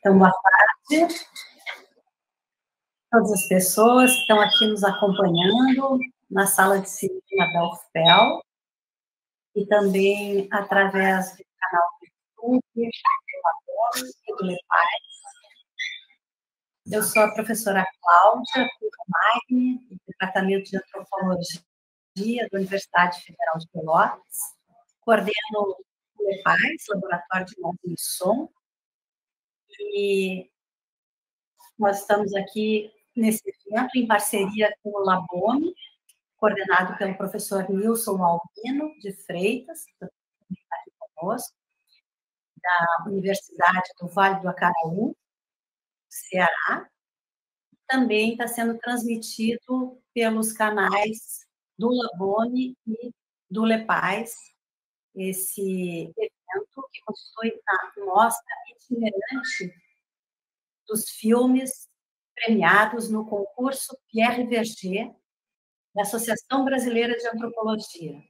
Então, boa tarde a todas as pessoas que estão aqui nos acompanhando na sala de cinema da UFPEL e também através do canal do YouTube, do LEPAI. Eu sou a professora Cláudia Kurmaini, do Departamento de Antropologia da Universidade Federal de Pelotas. Coordeno o LEPAI, Laboratório de Imagem e Som, e nós estamos aqui nesse evento em parceria com o Labome, coordenado pelo professor Nilson Albino de Freitas, que está aqui conosco, da Universidade do Vale do Acaraú, Ceará. Também está sendo transmitido pelos canais do Labome e do LEPAIS, esse evento que constitui a mostra itinerante dos filmes premiados no concurso Pierre Verger, da Associação Brasileira de Antropologia.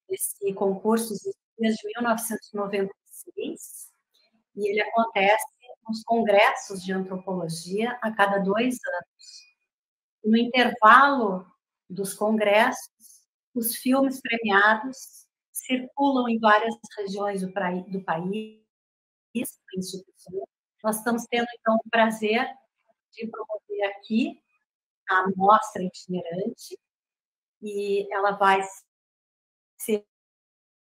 Esse concurso existe desde 1996 e ele acontece nos congressos de antropologia a cada 2 anos. No intervalo dos congressos, os filmes premiados circulam em várias regiões do país, instituições. Nós estamos tendo, então, o prazer de promover aqui a mostra itinerante, e ela vai ser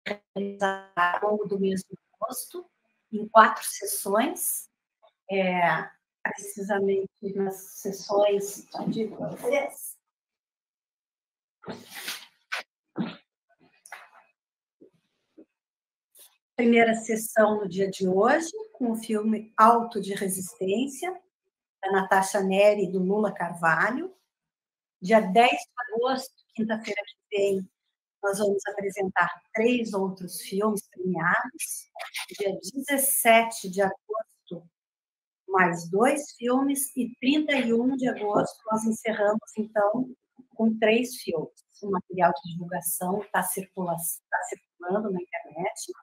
realizada ao longo do mês de agosto, em 4 sessões, precisamente nas sessões de vocês. Primeira sessão no dia de hoje, com o filme Auto de Resistência, da Natasha Neri e do Lula Carvalho. Dia 10 de agosto, quinta-feira que vem, nós vamos apresentar 3 outros filmes premiados. Dia 17 de agosto, mais 2 filmes. E 31 de agosto, nós encerramos, então, com 3 filmes. O material de divulgação está circulando na internet.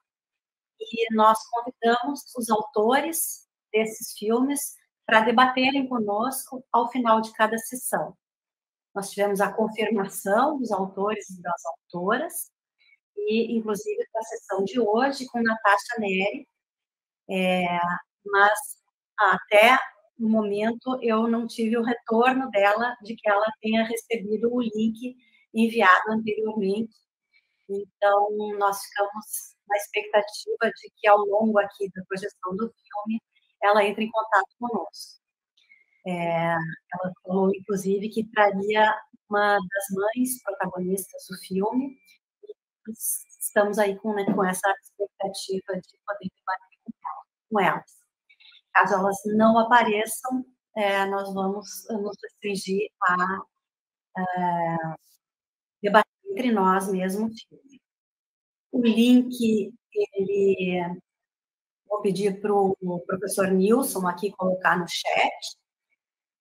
E nós convidamos os autores desses filmes para debaterem conosco ao final de cada sessão. Nós tivemos a confirmação dos autores e das autoras, e, inclusive, na sessão de hoje, com Natasha Neri, mas até o momento eu não tive o retorno dela de que ela tenha recebido o link enviado anteriormente. Então, nós ficamos na expectativa de que, ao longo aqui da projeção do filme, ela entre em contato conosco. Ela falou, inclusive, que traria uma das mães protagonistas do filme, e estamos aí com essa expectativa de poder debater com elas. Caso elas não apareçam, nós vamos nos restringir a debater entre nós mesmo o filme. O link, vou pedir para o professor Nilson aqui colocar no chat.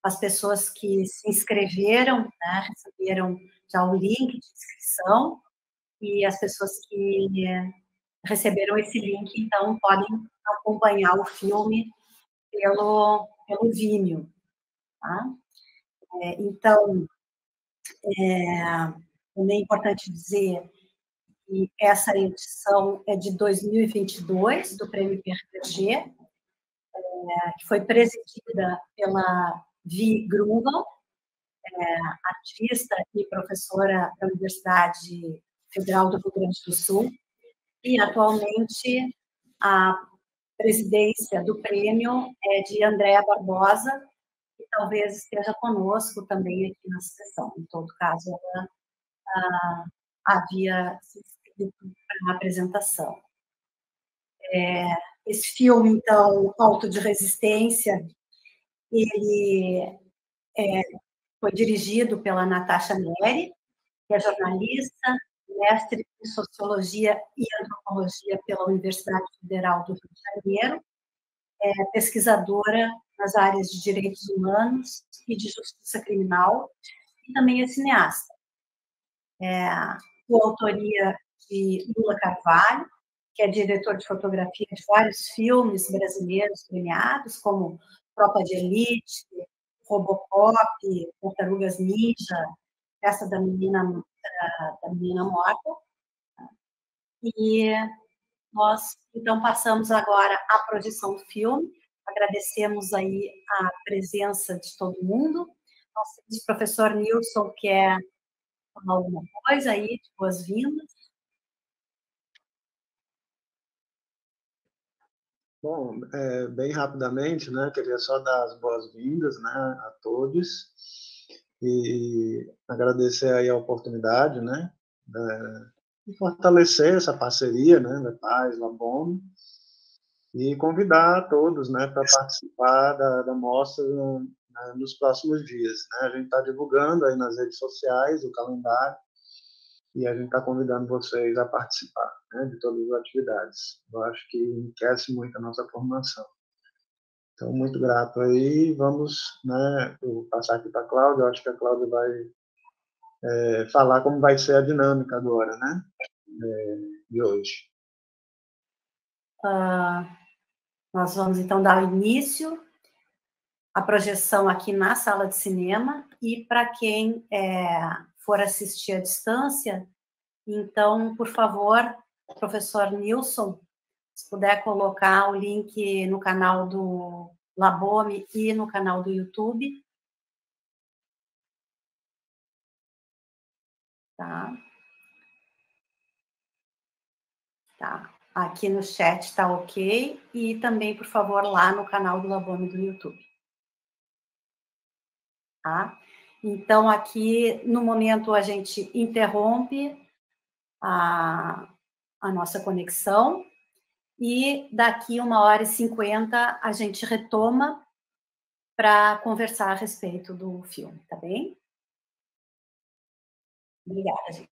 As pessoas que se inscreveram, né, receberam já o link de inscrição, e as pessoas que receberam esse link, então, podem acompanhar o filme pelo Vimeo. Tá? Então, também é importante dizer que essa edição é de 2022, do Prêmio Pierre Verger, que foi presidida pela Vi Grunwald, artista e professora da Universidade Federal do Rio Grande do Sul, e atualmente a presidência do prêmio é de Andréa Barbosa, que talvez esteja conosco também aqui na sessão. Em todo caso, ela havia se inscrito para a apresentação. Esse filme, então, Auto de Resistência, ele foi dirigido pela Natasha Neri, que é jornalista, mestre em Sociologia e Antropologia pela Universidade Federal do Rio de Janeiro, pesquisadora nas áreas de direitos humanos e de justiça criminal, e também é cineasta. Coautoria de Lula Carvalho, que é diretor de fotografia de vários filmes brasileiros premiados, como Tropa de Elite, Robocop, Tartarugas Ninja, Festa da Menina Morta. E nós, então, passamos agora à projeção do filme. Agradecemos aí a presença de todo mundo. Nosso professor Nilson quer falar alguma coisa aí, de boas-vindas. Bom, bem rapidamente, né, queria só dar as boas-vindas, né, a todos e agradecer aí a oportunidade, né, de fortalecer essa parceria, né, da Paz, Labome, e convidar a todos, né, para participar da mostra nos próximos dias, né. A gente está divulgando aí nas redes sociais o calendário e a gente está convidando vocês a participar, né, de todas as atividades. Eu acho que enriquece muito a nossa formação. Então, muito grato aí. Vamos, né, eu vou passar aqui para a Cláudia. Eu acho que a Cláudia vai falar como vai ser a dinâmica agora, né, de hoje. Nós vamos, então, dar início à projeção aqui na sala de cinema. E para quem for assistir à distância, então, por favor, professor Nilson, se puder colocar o link no canal do Labome e no canal do YouTube. Tá. Tá. Aqui no chat está ok. E também, por favor, lá no canal do Labome do YouTube. Tá? Então, aqui, no momento, a gente interrompe a nossa conexão. E daqui 1h50 a gente retoma para conversar a respeito do filme, tá bem? Obrigada, gente.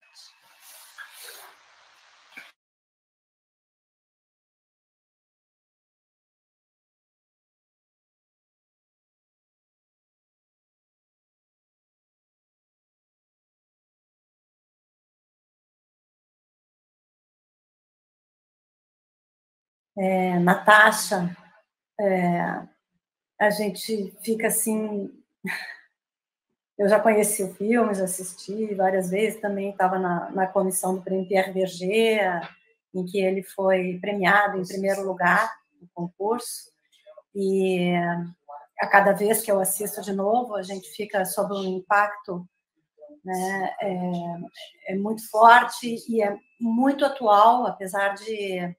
Natasha, a gente fica assim... Eu já conheci o filme, já assisti várias vezes, também estava na comissão do Prêmio Pierre Berger, em que ele foi premiado em primeiro lugar no concurso, e a cada vez que eu assisto de novo, a gente fica sob um impacto, né, é muito forte e é muito atual, apesar de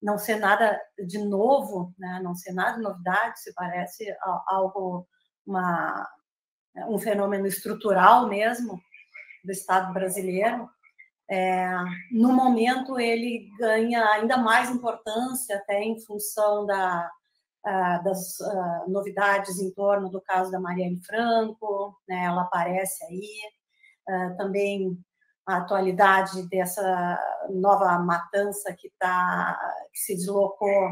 não ser nada de novo, né, não ser nada de novidade, se parece algo, um fenômeno estrutural mesmo do Estado brasileiro. No momento, ele ganha ainda mais importância, até em função das novidades em torno do caso da Marielle Franco, né, ela aparece aí, também a atualidade dessa nova matança que se deslocou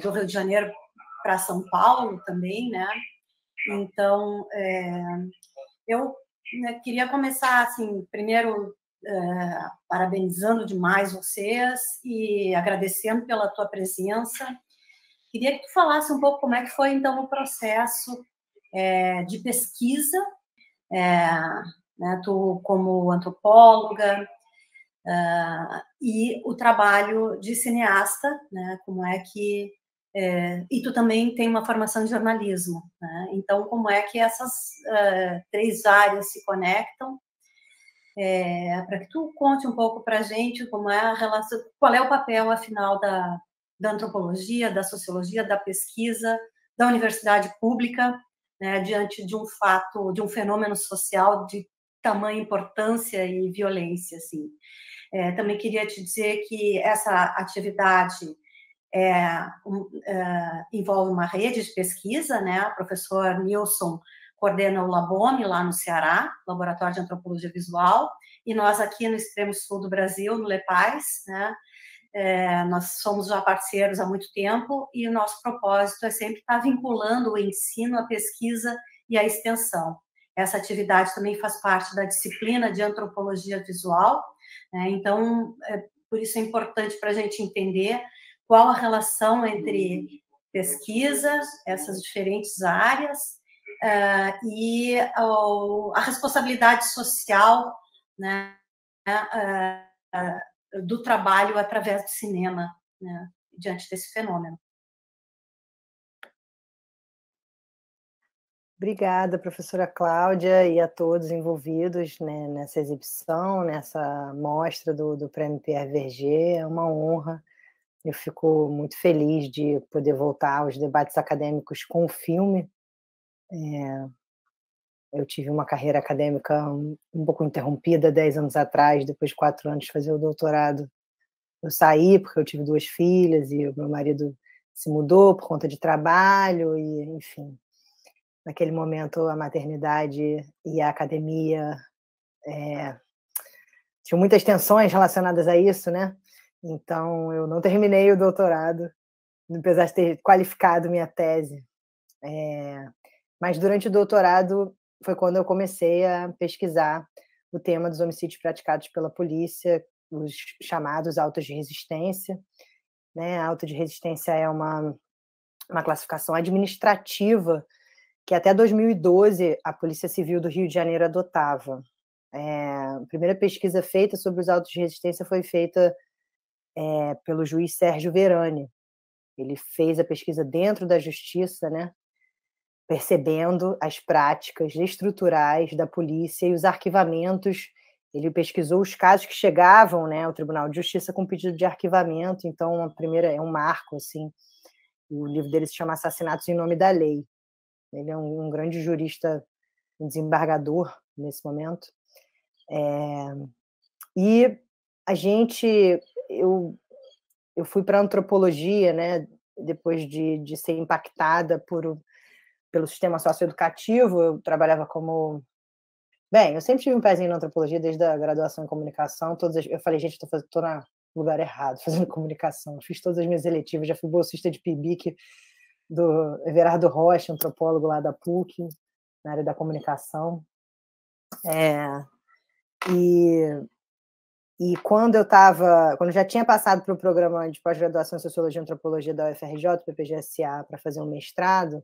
do Rio de Janeiro para São Paulo também, né? Então, eu queria começar, assim, primeiro parabenizando demais vocês e agradecendo pela tua presença. Queria que tu falasse um pouco como é que foi, então, o processo de pesquisa, né, tu como antropóloga, e o trabalho de cineasta, né, como é que... e tu também tem uma formação em jornalismo, né? Então, como é que essas 3 áreas se conectam? Para que tu conte um pouco para a gente como é a relação, qual é o papel, afinal, da antropologia, da sociologia, da pesquisa, da universidade pública, né, diante de um fato, de um fenômeno social de tamanha importância e violência, assim. Também queria te dizer que essa atividade envolve uma rede de pesquisa, né? O professor Nilson coordena o Labome, lá no Ceará, Laboratório de Antropologia Visual, e nós aqui no extremo sul do Brasil, no LEPAIS, né? Nós somos já parceiros há muito tempo, e o nosso propósito é sempre estar vinculando o ensino, a pesquisa e a extensão. Essa atividade também faz parte da disciplina de Antropologia Visual, né? Então, por isso é importante para a gente entender qual a relação entre pesquisa, essas diferentes áreas, e a responsabilidade social, né, do trabalho através do cinema, né, diante desse fenômeno. Obrigada, professora Cláudia, e a todos envolvidos, né, nessa exibição, nessa mostra do Prêmio Pierre Verger. É uma honra. Eu fico muito feliz de poder voltar aos debates acadêmicos com o filme. Eu tive uma carreira acadêmica um pouco interrompida 10 anos atrás, depois de 4 anos de fazer o doutorado. Eu saí porque eu tive 2 filhas e o meu marido se mudou por conta de trabalho e, enfim, naquele momento a maternidade e a academia tinham muitas tensões relacionadas a isso, né? Então, eu não terminei o doutorado, apesar de ter qualificado minha tese. Mas durante o doutorado foi quando eu comecei a pesquisar o tema dos homicídios praticados pela polícia, os chamados autos de resistência. Né? A auto de resistência é uma classificação administrativa que até 2012 a Polícia Civil do Rio de Janeiro adotava. A primeira pesquisa feita sobre os autos de resistência foi feita pelo juiz Sérgio Verani. Ele fez a pesquisa dentro da justiça, né, percebendo as práticas estruturais da polícia e os arquivamentos. Ele pesquisou os casos que chegavam, né, ao Tribunal de Justiça com pedido de arquivamento. Então, a primeira é um marco, assim. O livro dele se chama Assassinatos em Nome da Lei. Ele é um grande jurista, um desembargador nesse momento. E eu fui para a antropologia, né, depois de ser impactada pelo sistema socioeducativo. Eu trabalhava como... Bem, eu sempre tive um pezinho na antropologia desde a graduação em comunicação. Eu falei, gente, estou no lugar errado, fazendo comunicação. Eu fiz todas as minhas eletivas, já fui bolsista de PIBIC do Everardo Rocha, antropólogo lá da PUC, na área da comunicação. E quando eu já tinha passado para o programa de pós-graduação em Sociologia e Antropologia da UFRJ, PPGSA, para fazer um mestrado,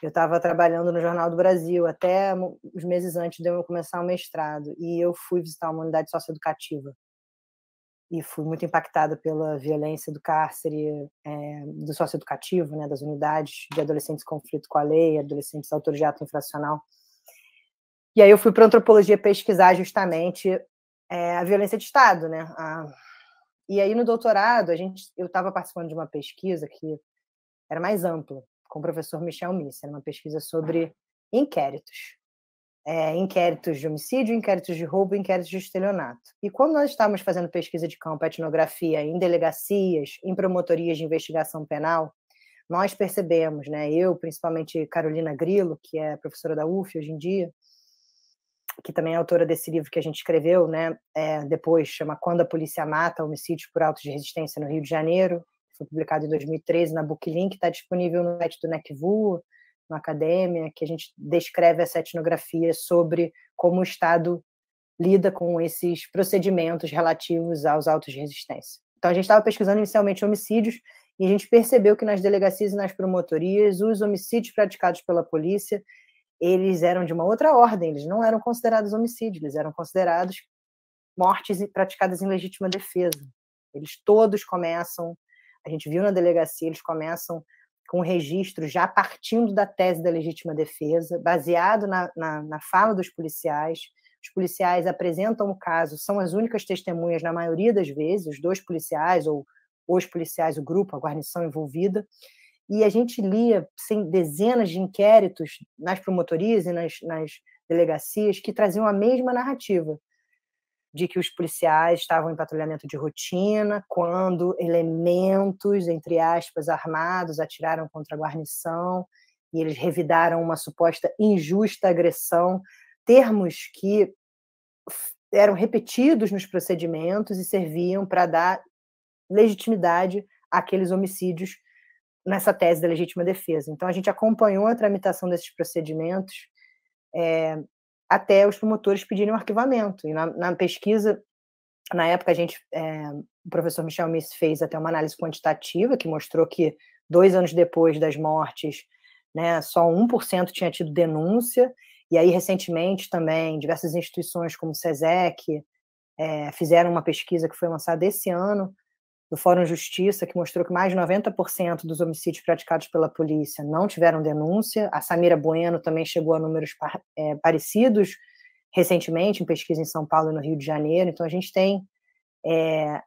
eu estava trabalhando no Jornal do Brasil até os meses antes de eu começar o mestrado, e eu fui visitar uma unidade socioeducativa. E fui muito impactada pela violência do cárcere, do socioeducativo, né, das unidades de adolescentes em conflito com a lei, adolescentes autores de ato infracional. E aí eu fui para a antropologia pesquisar justamente a violência de Estado, né? E aí no doutorado eu estava participando de uma pesquisa que era mais ampla, com o professor Michel Miss, era uma pesquisa sobre inquéritos. Inquéritos de homicídio, inquéritos de roubo, inquéritos de estelionato. E quando nós estávamos fazendo pesquisa de campo, etnografia, em delegacias, em promotorias de investigação penal, nós percebemos, né, eu, principalmente Carolina Grillo, que é professora da UF hoje em dia, que também é autora desse livro que a gente escreveu, né, depois, chama Quando a Polícia Mata, Homicídio por Autos de Resistência no Rio de Janeiro, foi publicado em 2013 na Booklink, está disponível no site do NECVU, na academia, que a gente descreve essa etnografia sobre como o Estado lida com esses procedimentos relativos aos autos de resistência. Então, a gente estava pesquisando inicialmente homicídios e a gente percebeu que nas delegacias e nas promotorias, os homicídios praticados pela polícia, eles eram de uma outra ordem, eles não eram considerados homicídios, eles eram considerados mortes praticadas em legítima defesa. Eles todos começam, a gente viu na delegacia, eles começam com o registro já partindo da tese da legítima defesa, baseado na fala dos policiais. Os policiais apresentam o caso, são as únicas testemunhas na maioria das vezes, os 2 policiais ou os policiais, o grupo, a guarnição envolvida, e a gente lia dezenas de inquéritos nas promotorias e nas delegacias que traziam a mesma narrativa, de que os policiais estavam em patrulhamento de rotina quando elementos, entre aspas, armados, atiraram contra a guarnição e eles revidaram uma suposta injusta agressão, termos que eram repetidos nos procedimentos e serviam para dar legitimidade àqueles homicídios nessa tese da legítima defesa. Então, a gente acompanhou a tramitação desses procedimentos até os promotores pedirem um arquivamento. E na pesquisa, Na época, o professor Michel Miss fez até uma análise quantitativa que mostrou que 2 anos depois das mortes, né, só 1% tinha tido denúncia, e aí, recentemente, também, diversas instituições como o SESEC fizeram uma pesquisa que foi lançada esse ano, do Fórum Justiça, que mostrou que mais de 90% dos homicídios praticados pela polícia não tiveram denúncia. A Samira Bueno também chegou a números parecidos recentemente, em pesquisa em São Paulo e no Rio de Janeiro. Então, a gente tem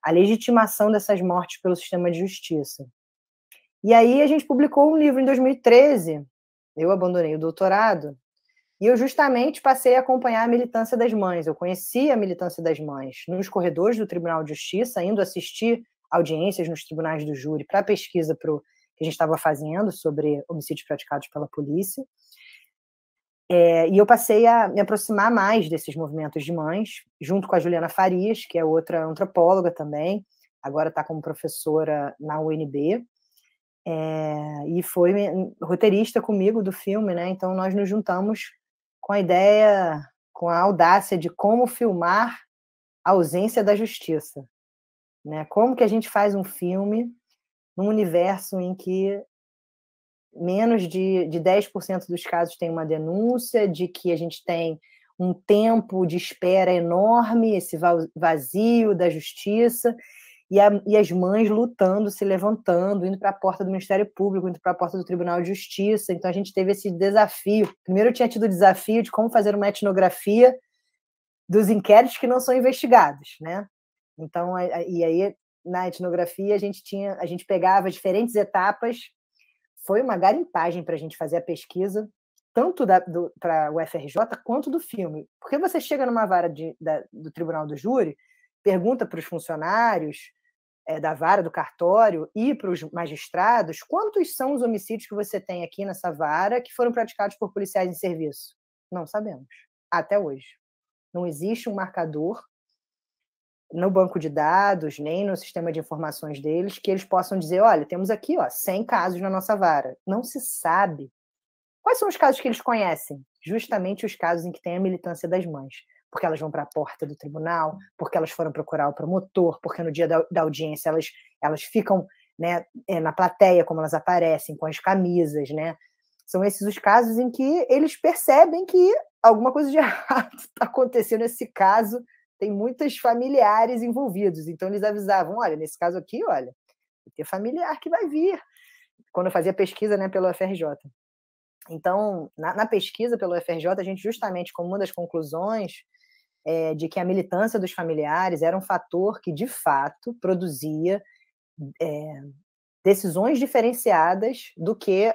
a legitimação dessas mortes pelo sistema de justiça. E aí a gente publicou um livro em 2013, eu abandonei o doutorado, e eu justamente passei a acompanhar a militância das mães. Eu conheci a militância das mães nos corredores do Tribunal de Justiça, indo assistir audiências nos tribunais do júri para a pesquisa que a gente estava fazendo sobre homicídios praticados pela polícia. E eu passei a me aproximar mais desses movimentos de mães, junto com a Juliana Farias, que é outra antropóloga também, agora está como professora na UNB, e foi roteirista comigo do filme, né? Então nós nos juntamos com a ideia, com a audácia de como filmar a ausência da justiça, né? Como que a gente faz um filme num universo em que menos de 10% dos casos tem uma denúncia, de que a gente tem um tempo de espera enorme, esse vazio da justiça, e as mães lutando, se levantando, indo para a porta do Ministério Público, indo para a porta do Tribunal de Justiça. Então, a gente teve esse desafio. Primeiro, eu tinha tido o desafio de como fazer uma etnografia dos inquéritos que não são investigados, né? Então, e aí, na etnografia, a gente pegava diferentes etapas. Foi uma garimpagem para a gente fazer a pesquisa, tanto para o UFRJ quanto do filme. Porque você chega numa vara do Tribunal do Júri, pergunta para os funcionários da vara, do cartório, e para os magistrados, quantos são os homicídios que você tem aqui nessa vara que foram praticados por policiais em serviço? Não sabemos, até hoje. Não existe um marcador no banco de dados, nem no sistema de informações deles, que eles possam dizer, olha, temos aqui 100 casos na nossa vara. Não se sabe. Quais são os casos que eles conhecem? Justamente os casos em que tem a militância das mães. Porque elas vão para a porta do tribunal, porque elas foram procurar o promotor, porque no dia da audiência elas ficam, né, na plateia, como elas aparecem, com as camisas, né? São esses os casos em que eles percebem que alguma coisa de errado está acontecendo nesse caso. Tem muitos familiares envolvidos, então eles avisavam, olha, nesse caso aqui, olha, vai ter familiar que vai vir, quando eu fazia pesquisa, né, pelo UFRJ. Então, na pesquisa pelo UFRJ, a gente justamente, como uma das conclusões, de que a militância dos familiares era um fator que, de fato, produzia decisões diferenciadas do que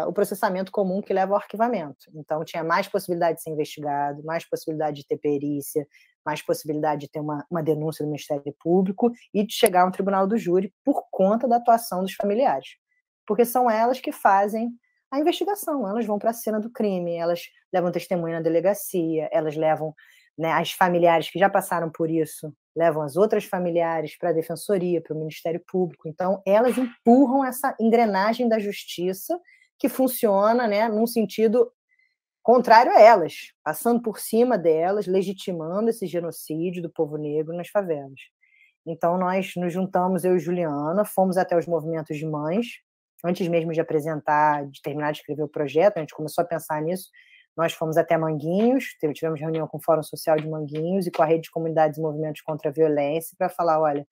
o processamento comum que leva ao arquivamento. Então, tinha mais possibilidade de ser investigado, mais possibilidade de ter perícia, mais possibilidade de ter uma denúncia do Ministério Público e de chegar a um tribunal do júri por conta da atuação dos familiares. Porque são elas que fazem a investigação, elas vão para a cena do crime, elas levam testemunha na delegacia, elas levam, né, as familiares que já passaram por isso, levam as outras familiares para a defensoria, para o Ministério Público. Então, elas empurram essa engrenagem da justiça que funciona, né, num sentido contrário a elas, passando por cima delas, legitimando esse genocídio do povo negro nas favelas. Então, nós nos juntamos, eu e Juliana, fomos até os movimentos de mães, antes mesmo de terminar de escrever o projeto, a gente começou a pensar nisso, nós fomos até Manguinhos, tivemos reunião com o Fórum Social de Manguinhos e com a Rede de Comunidades e Movimentos contra a Violência para falar, olha,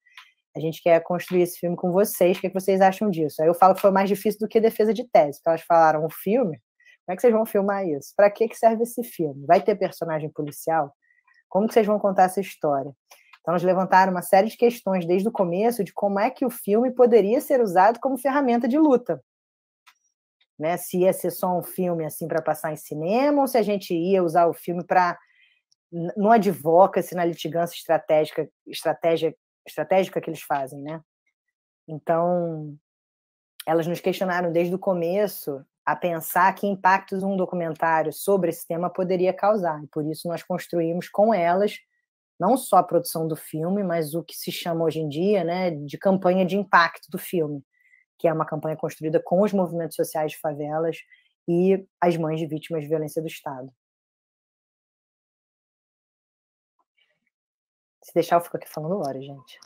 a gente quer construir esse filme com vocês, o que vocês acham disso? Aí eu falo que foi mais difícil do que defesa de tese, porque elas falaram, o filme? Como é que vocês vão filmar isso? Para que serve esse filme? Vai ter personagem policial? Como que vocês vão contar essa história? Então, eles levantaram uma série de questões desde o começo de como é que o filme poderia ser usado como ferramenta de luta. Né? Se ia ser só um filme assim para passar em cinema, ou se a gente ia usar o filme para no advocacy, na litigância estratégica que eles fazem, né? Então, elas nos questionaram desde o começo a pensar que impactos um documentário sobre esse tema poderia causar. E por isso nós construímos com elas não só a produção do filme, mas o que se chama hoje em dia, né, de campanha de impacto do filme, que é uma campanha construída com os movimentos sociais de favelas e as mães de vítimas de violência do Estado. Se deixar, eu fico aqui falando horas, gente.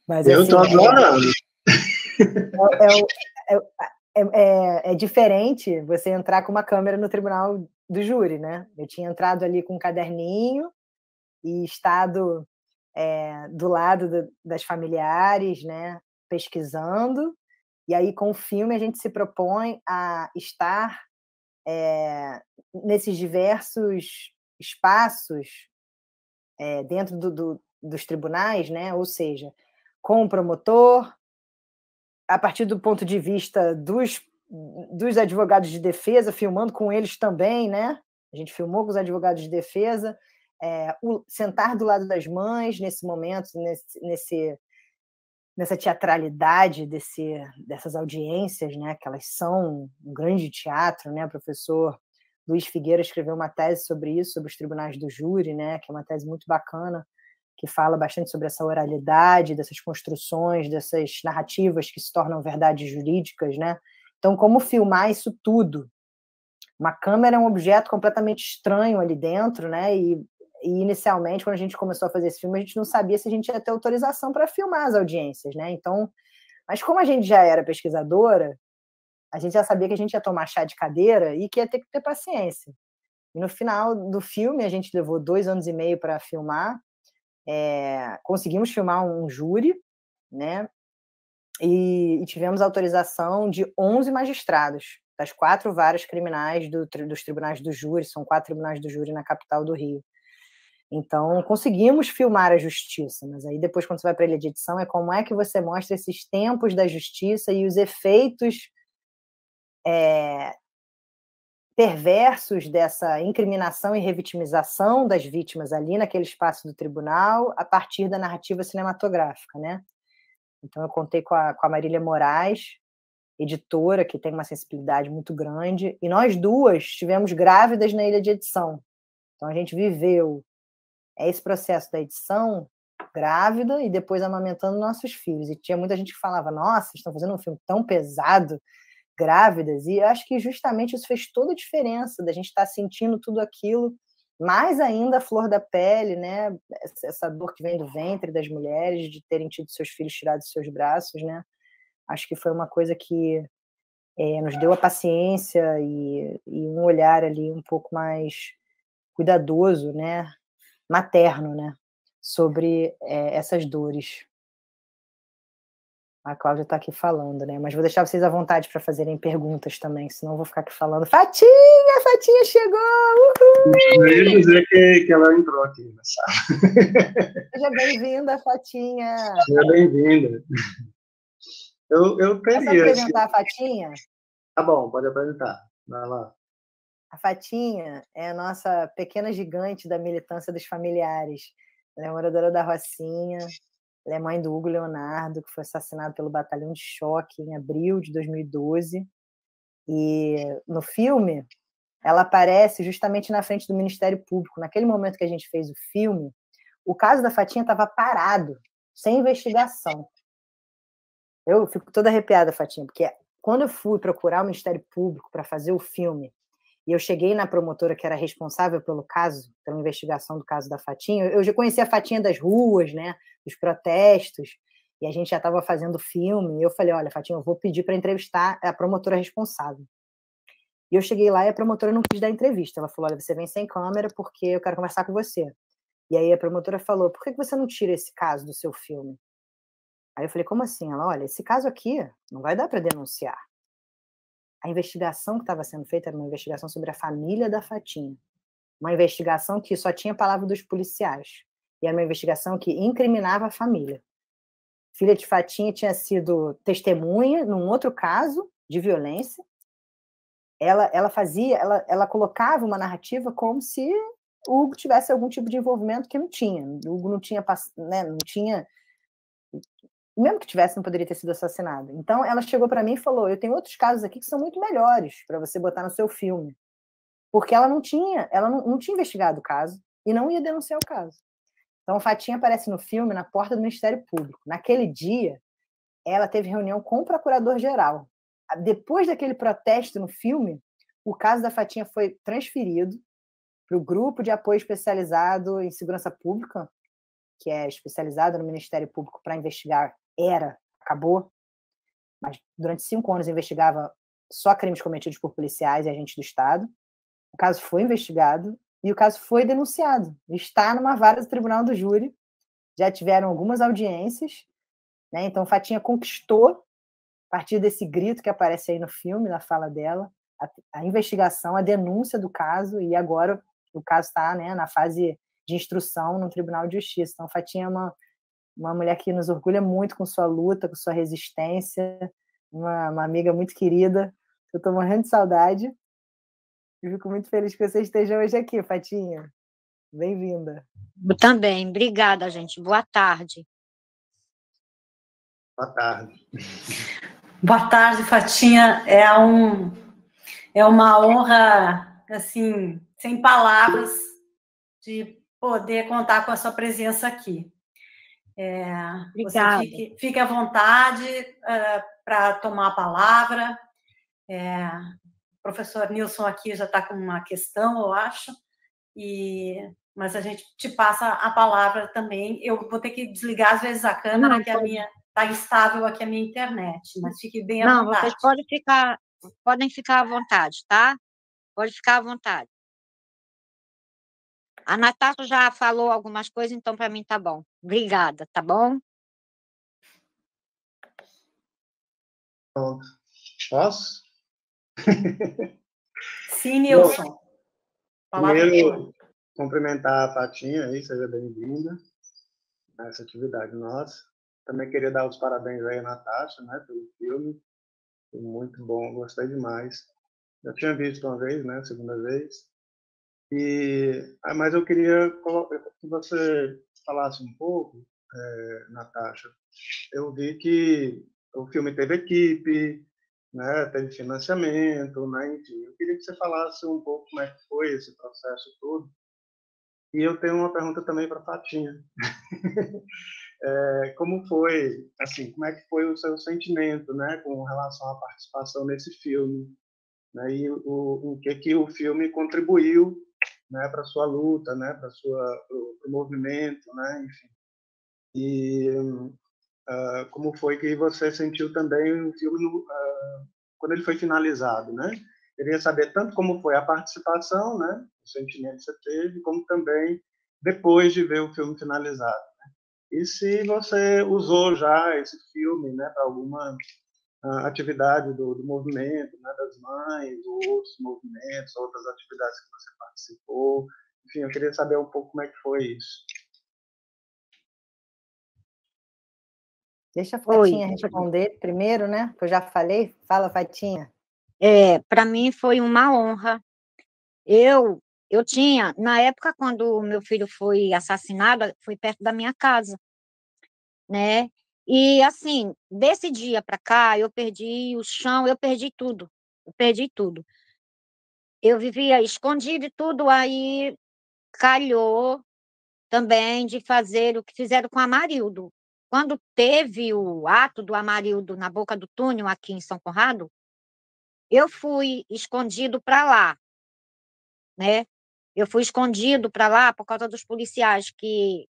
Mas, eu assim, estou adorando. É diferente você entrar com uma câmera no tribunal do júri, né? Eu tinha entrado ali com um caderninho e estado do lado das familiares, né? Pesquisando. E aí, com o filme, a gente se propõe a estar nesses diversos espaços dentro dos tribunais, né? Ou seja, com o promotor, a partir do ponto de vista dos advogados de defesa, filmando com eles também, né? A gente filmou com os advogados de defesa, sentar do lado das mães nesse momento, nessa teatralidade dessas audiências, né? Que elas são um grande teatro, né? O professor Luiz Figueira escreveu uma tese sobre isso, sobre os tribunais do júri, né? Que é uma tese muito bacana, que fala bastante sobre essa oralidade, dessas construções, dessas narrativas que se tornam verdades jurídicas, né? Então, como filmar isso tudo? Uma câmera é um objeto completamente estranho ali dentro, né? E inicialmente, quando a gente começou a fazer esse filme, a gente não sabia se a gente ia ter autorização para filmar as audiências, né? Então, mas como a gente já era pesquisadora, a gente já sabia que a gente ia tomar chá de cadeira e que ia ter que ter paciência. E no final do filme, a gente levou 2 anos e meio para filmar. Conseguimos filmar um júri, né? E tivemos autorização de 11 magistrados, das 4 varas criminais dos tribunais do júri, são 4 tribunais do júri na capital do Rio. Então, conseguimos filmar a justiça, mas aí depois, quando você vai para a ilha de edição, é como é que você mostra esses tempos da justiça e os efeitos perversos dessa incriminação e revitimização das vítimas ali naquele espaço do tribunal a partir da narrativa cinematográfica, né? Então, eu contei com a Marília Moraes, editora, que tem uma sensibilidade muito grande, e nós duas estivemos grávidas na ilha de edição. Então, a gente viveu esse processo da edição grávida e depois amamentando nossos filhos. E tinha muita gente que falava, nossa, estão fazendo um filme tão pesado, grávidas, e eu acho que justamente isso fez toda a diferença, da gente estar sentindo tudo aquilo, mais ainda a flor da pele, né? Essa dor que vem do ventre das mulheres, de terem tido seus filhos tirados dos seus braços, né? Acho que foi uma coisa que nos deu a paciência e um olhar ali um pouco mais cuidadoso, né? Materno, né? Sobre essas dores. A Cláudia está aqui falando, né? Mas vou deixar vocês à vontade para fazerem perguntas também, senão eu vou ficar aqui falando. Fatinha! Fatinha chegou! Uhul! Eu ia dizer que ela entrou aqui na sala. Seja bem-vinda, Fatinha! Seja bem-vinda. Eu teria... Posso apresentar a Fatinha? Tá bom, pode apresentar. Vai lá. A Fatinha é a nossa pequena gigante da militância dos familiares. Ela é moradora da Rocinha. Ela é mãe do Hugo Leonardo, que foi assassinado pelo Batalhão de Choque em abril de 2012. E no filme, ela aparece justamente na frente do Ministério Público. Naquele momento que a gente fez o filme, o caso da Fatinha estava parado, sem investigação. Eu fico toda arrepiada, Fatinha, porque quando eu fui procurar o Ministério Público para fazer o filme, e eu cheguei na promotora que era responsável pelo caso, pela investigação do caso da Fatinha, eu já conhecia a Fatinha das ruas, né, dos protestos, e a gente já estava fazendo o filme, e eu falei, olha, Fatinha, eu vou pedir para entrevistar a promotora responsável. E eu cheguei lá e a promotora não quis dar entrevista. Ela falou, olha, você vem sem câmera porque eu quero conversar com você. E aí a promotora falou, por que você não tira esse caso do seu filme? Aí eu falei, como assim? Ela, olha, esse caso aqui não vai dar para denunciar. A investigação que estava sendo feita era uma investigação sobre a família da Fatinha. Uma investigação que só tinha a palavra dos policiais. E era uma investigação que incriminava a família. Filha de Fatinha tinha sido testemunha num outro caso de violência. Ela colocava uma narrativa como se o Hugo tivesse algum tipo de envolvimento que não tinha. O Hugo não tinha, né, não tinha... Mesmo que tivesse, não poderia ter sido assassinado. Então, ela chegou para mim e falou, eu tenho outros casos aqui que são muito melhores para você botar no seu filme. Porque ela não tinha investigado o caso e não ia denunciar o caso. Então, a Fatinha aparece no filme na porta do Ministério Público. Naquele dia, ela teve reunião com o procurador-geral. Depois daquele protesto no filme, o caso da Fatinha foi transferido para o Grupo de Apoio Especializado em Segurança Pública, que é especializado no Ministério Público para investigar, acabou, mas durante 5 anos investigava só crimes cometidos por policiais e agentes do Estado. O caso foi investigado e o caso foi denunciado. Está numa vara do Tribunal do Júri, já tiveram algumas audiências, né? Então, Fatinha conquistou, a partir desse grito que aparece aí no filme, na fala dela, a investigação, a denúncia do caso, e agora o caso está, né, na fase de instrução no Tribunal de Justiça. Então, Fatinha é uma mulher que nos orgulha muito com sua luta, com sua resistência, uma amiga muito querida. Eu estou morrendo de saudade e fico muito feliz que você esteja hoje aqui, Fatinha. Bem-vinda. Eu também. Obrigada, gente. Boa tarde. Boa tarde. Boa tarde, Fatinha. É uma honra, assim, sem palavras, de poder contar com a sua presença aqui. Obrigada. Você fique à vontade para tomar a palavra. O professor Nilson aqui já está com uma questão, eu acho, mas a gente te passa a palavra também. Eu vou ter que desligar às vezes a câmera, que a minha está instável aqui, a minha internet, mas fique bem à vontade. Não, vocês podem ficar à vontade, tá? Pode ficar à vontade. A Natasha já falou algumas coisas, então para mim tá bom. Obrigada, tá bom? Posso? Sim, Nilson. Primeiro, cumprimentar a Fatinha aí, seja bem-vinda a essa atividade nossa. Também queria dar os parabéns aí à Natasha, né, pelo filme. Foi muito bom, gostei demais. Já tinha visto uma vez, né, segunda vez. Mas eu queria que você falasse um pouco, Natasha. Eu vi que o filme teve equipe, né, teve financiamento, né, enfim. Eu queria que você falasse um pouco como é que foi esse processo todo. E eu tenho uma pergunta também para a Fatinha. Como foi, assim, como é que foi o seu sentimento, né, com relação à participação nesse filme, né, e o que o filme contribuiu, né, para sua luta, né, para o movimento, né, enfim. E como foi que você sentiu também o filme quando ele foi finalizado, né? Queria saber tanto como foi a participação, né, o sentimento que você teve, como também depois de ver o filme finalizado. E se você usou já esse filme, né, para alguma atividade do movimento, né, das mães, ou outros movimentos, outras atividades que você participou. Enfim, eu queria saber um pouco como é que foi isso. Deixa a Fatinha responder primeiro, né? Que eu já falei. Fala, Fatinha. Para mim foi uma honra. Eu tinha, na época, quando o meu filho foi assassinado, foi perto da minha casa, né? E, assim, desse dia para cá, eu perdi o chão, eu perdi tudo. Eu perdi tudo. Eu vivia escondido e tudo, aí calhou também de fazer o que fizeram com o Amarildo. Quando teve o ato do Amarildo na boca do túnel, aqui em São Conrado, eu fui escondido para lá, né? Eu fui escondido para lá por causa dos policiais, que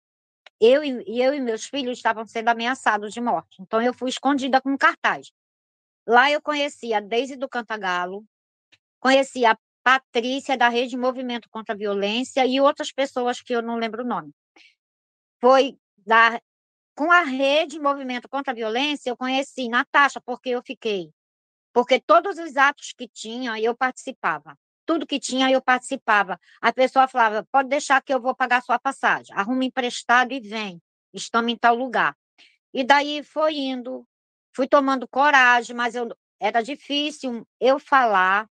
eu e meus filhos estavam sendo ameaçados de morte. Então, eu fui escondida com cartaz. Lá eu conheci a Deise do Cantagalo, conheci a Patrícia, da Rede Movimento contra a Violência, e outras pessoas que eu não lembro o nome. Com a Rede Movimento contra a Violência, eu conheci Natasha, porque todos os atos que tinha, eu participava. Tudo que tinha, eu participava. A pessoa falava, pode deixar que eu vou pagar sua passagem. Arruma emprestado e vem. Estamos em tal lugar. E daí foi indo, fui tomando coragem, mas era difícil eu falar.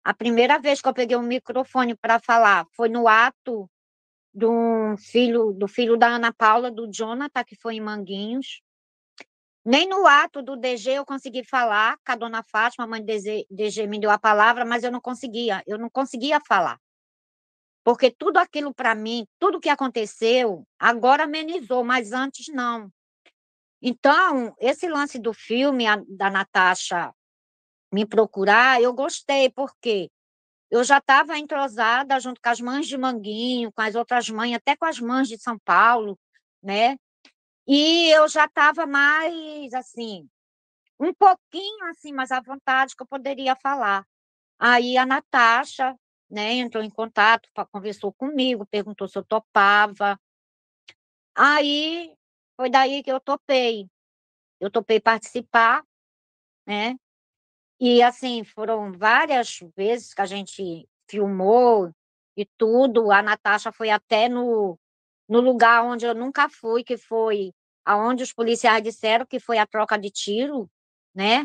A primeira vez que eu peguei um microfone para falar foi no ato do filho da Ana Paula, do Jonathan, que foi em Manguinhos. Nem no ato do DG eu consegui falar, com a dona Fátima, a mãe do DG me deu a palavra, mas eu não conseguia falar. Porque tudo aquilo para mim, tudo que aconteceu, agora amenizou, mas antes não. Então, esse lance do filme, da Natasha me procurar, eu gostei, porque eu já estava entrosada junto com as mães de Manguinho, com as outras mães, até com as mães de São Paulo, né? E eu já estava mais, assim, um pouquinho, assim, mais à vontade que eu poderia falar. Aí a Natasha, né, entrou em contato, conversou comigo, perguntou se eu topava. Aí foi daí que eu topei. Eu topei participar, né? E, assim, foram várias vezes que a gente filmou e tudo. A Natasha foi até no lugar onde eu nunca fui, que foi aonde os policiais disseram que foi a troca de tiro, né?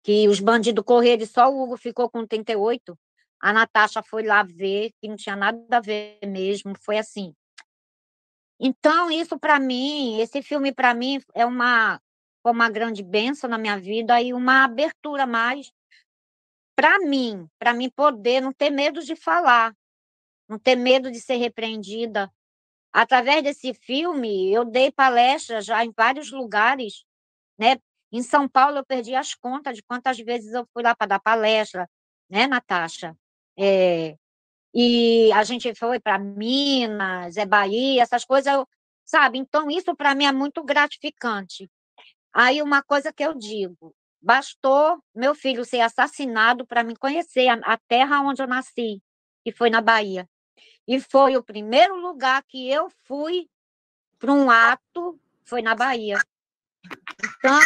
Que os bandidos correram e só o Hugo ficou com 38. A Natasha foi lá ver, que não tinha nada a ver mesmo. Foi assim. Então, isso para mim, esse filme para mim foi uma grande bênção na minha vida e uma abertura mais para mim poder não ter medo de falar, não ter medo de ser repreendida. Através desse filme, eu dei palestra já em vários lugares, né? Em São Paulo, eu perdi as contas de quantas vezes eu fui lá para dar palestra, né, Natasha? É, e a gente foi para Minas, Bahia, essas coisas, sabe? Então, isso para mim é muito gratificante. Aí, uma coisa que eu digo, bastou meu filho ser assassinado para me conhecer a terra onde eu nasci, que foi na Bahia. E foi o primeiro lugar que eu fui para um ato, foi na Bahia. Então,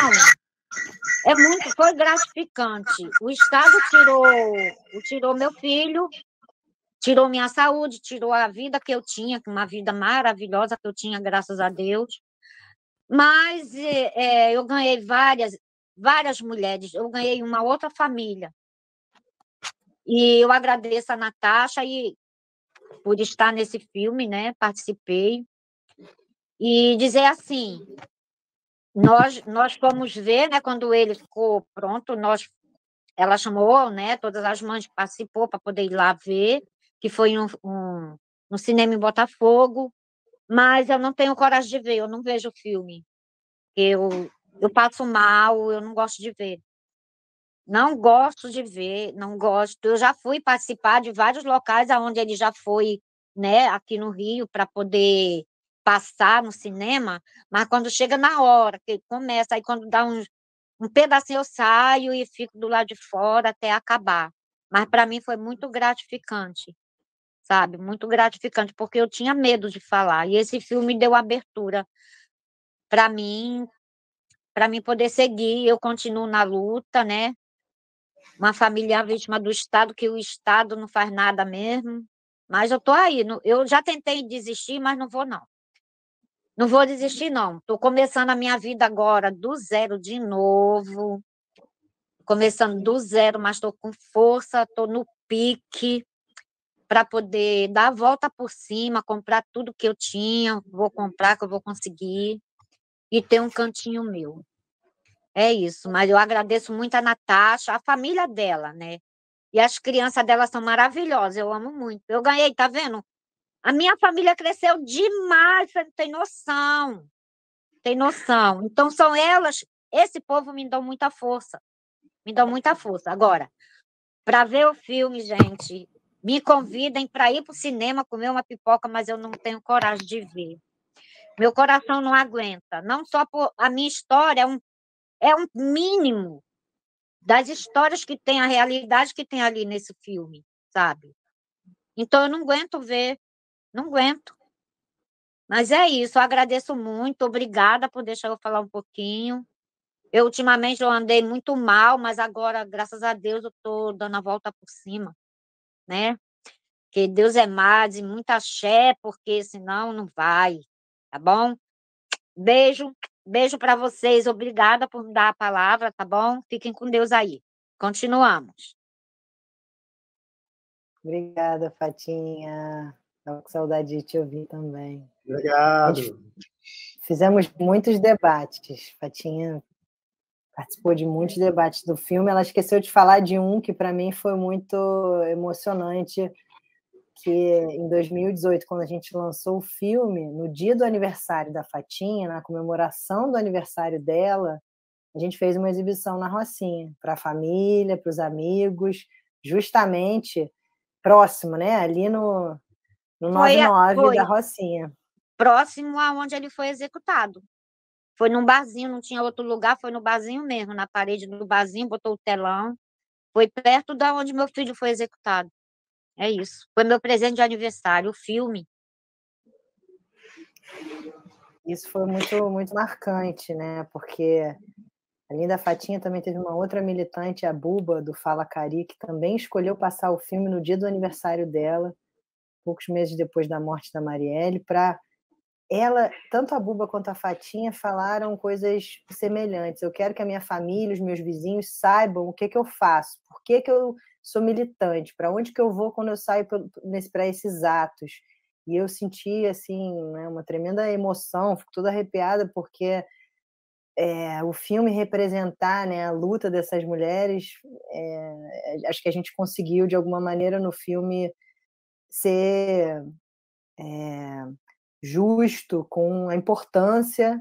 foi gratificante. O Estado tirou meu filho, tirou minha saúde, tirou a vida que eu tinha, uma vida maravilhosa que eu tinha, graças a Deus. Mas eu ganhei várias mulheres, eu ganhei uma outra família. E eu agradeço a Natasha por estar nesse filme, né? Participei. E dizer assim, nós fomos ver, né? Quando ele ficou pronto, ela chamou, né? Todas as mães que participou para poder ir lá ver, que foi no cinema em Botafogo. Mas eu não tenho coragem de ver, eu não vejo o filme. Eu passo mal, eu não gosto de ver. Não gosto de ver, não gosto. Eu já fui participar de vários locais onde ele já foi, né, aqui no Rio, para poder passar no cinema, mas quando chega na hora, que começa, aí quando dá um pedacinho eu saio e fico do lado de fora até acabar. Mas para mim foi muito gratificante, sabe? Muito gratificante, porque eu tinha medo de falar. E esse filme deu abertura para mim poder seguir. Eu continuo na luta, né? Uma família vítima do Estado, que o Estado não faz nada mesmo. Mas eu estou aí. Eu já tentei desistir, mas não vou, não. Não vou desistir, não. Estou começando a minha vida agora do zero de novo. Começando do zero, mas estou com força, estou no pique para poder dar a volta por cima, comprar tudo que eu tinha, vou comprar, que eu vou conseguir, e ter um cantinho meu. É isso, mas eu agradeço muito a Natasha, a família dela, né? E as crianças dela são maravilhosas, eu amo muito. Eu ganhei, tá vendo? A minha família cresceu demais, você não tem noção. Tem noção. Então, são elas, esse povo me dão muita força. Me dão muita força. Agora, para ver o filme, gente, me convidem para ir para o cinema comer uma pipoca, mas eu não tenho coragem de ver. Meu coração não aguenta. Não só por a minha história, é um mínimo das histórias que tem, a realidade que tem ali nesse filme, sabe? Então, eu não aguento ver, não aguento. Mas é isso, eu agradeço muito, obrigada por deixar eu falar um pouquinho. Ultimamente, eu andei muito mal, mas agora, graças a Deus, eu estou dando a volta por cima, né? Que Deus é mais e muita axé, porque senão não vai, tá bom? Beijo, beijo para vocês, obrigada por me dar a palavra, tá bom? Fiquem com Deus aí. Continuamos. Obrigada, Fatinha. Estava com saudade de te ouvir também. Obrigado. Fizemos muitos debates. Fatinha participou de muitos debates do filme. Ela esqueceu de falar de um que, para mim, foi muito emocionante, que em 2018, quando a gente lançou o filme, no dia do aniversário da Fatinha, na comemoração do aniversário dela, a gente fez uma exibição na Rocinha, para a família, para os amigos, justamente próximo, né? Ali no 99 da Rocinha. Próximo aonde ele foi executado. Foi num barzinho, não tinha outro lugar, foi no barzinho mesmo, na parede do barzinho, botou o telão. Foi perto da onde meu filho foi executado. É isso. Foi meu presente de aniversário, o filme. Isso foi muito, muito marcante, né? Porque além da Fatinha, também teve uma outra militante, a Buba, do Fala Cari, que também escolheu passar o filme no dia do aniversário dela, poucos meses depois da morte da Marielle, para ela, tanto a Buba quanto a Fatinha falaram coisas semelhantes. Eu quero que a minha família, os meus vizinhos saibam o que eu faço, por que eu sou militante, para onde que eu vou quando eu saio para esses atos. E eu senti assim, né, uma tremenda emoção, fico toda arrepiada, porque o filme representar, né, a luta dessas mulheres, acho que a gente conseguiu, de alguma maneira, no filme ser justo com a importância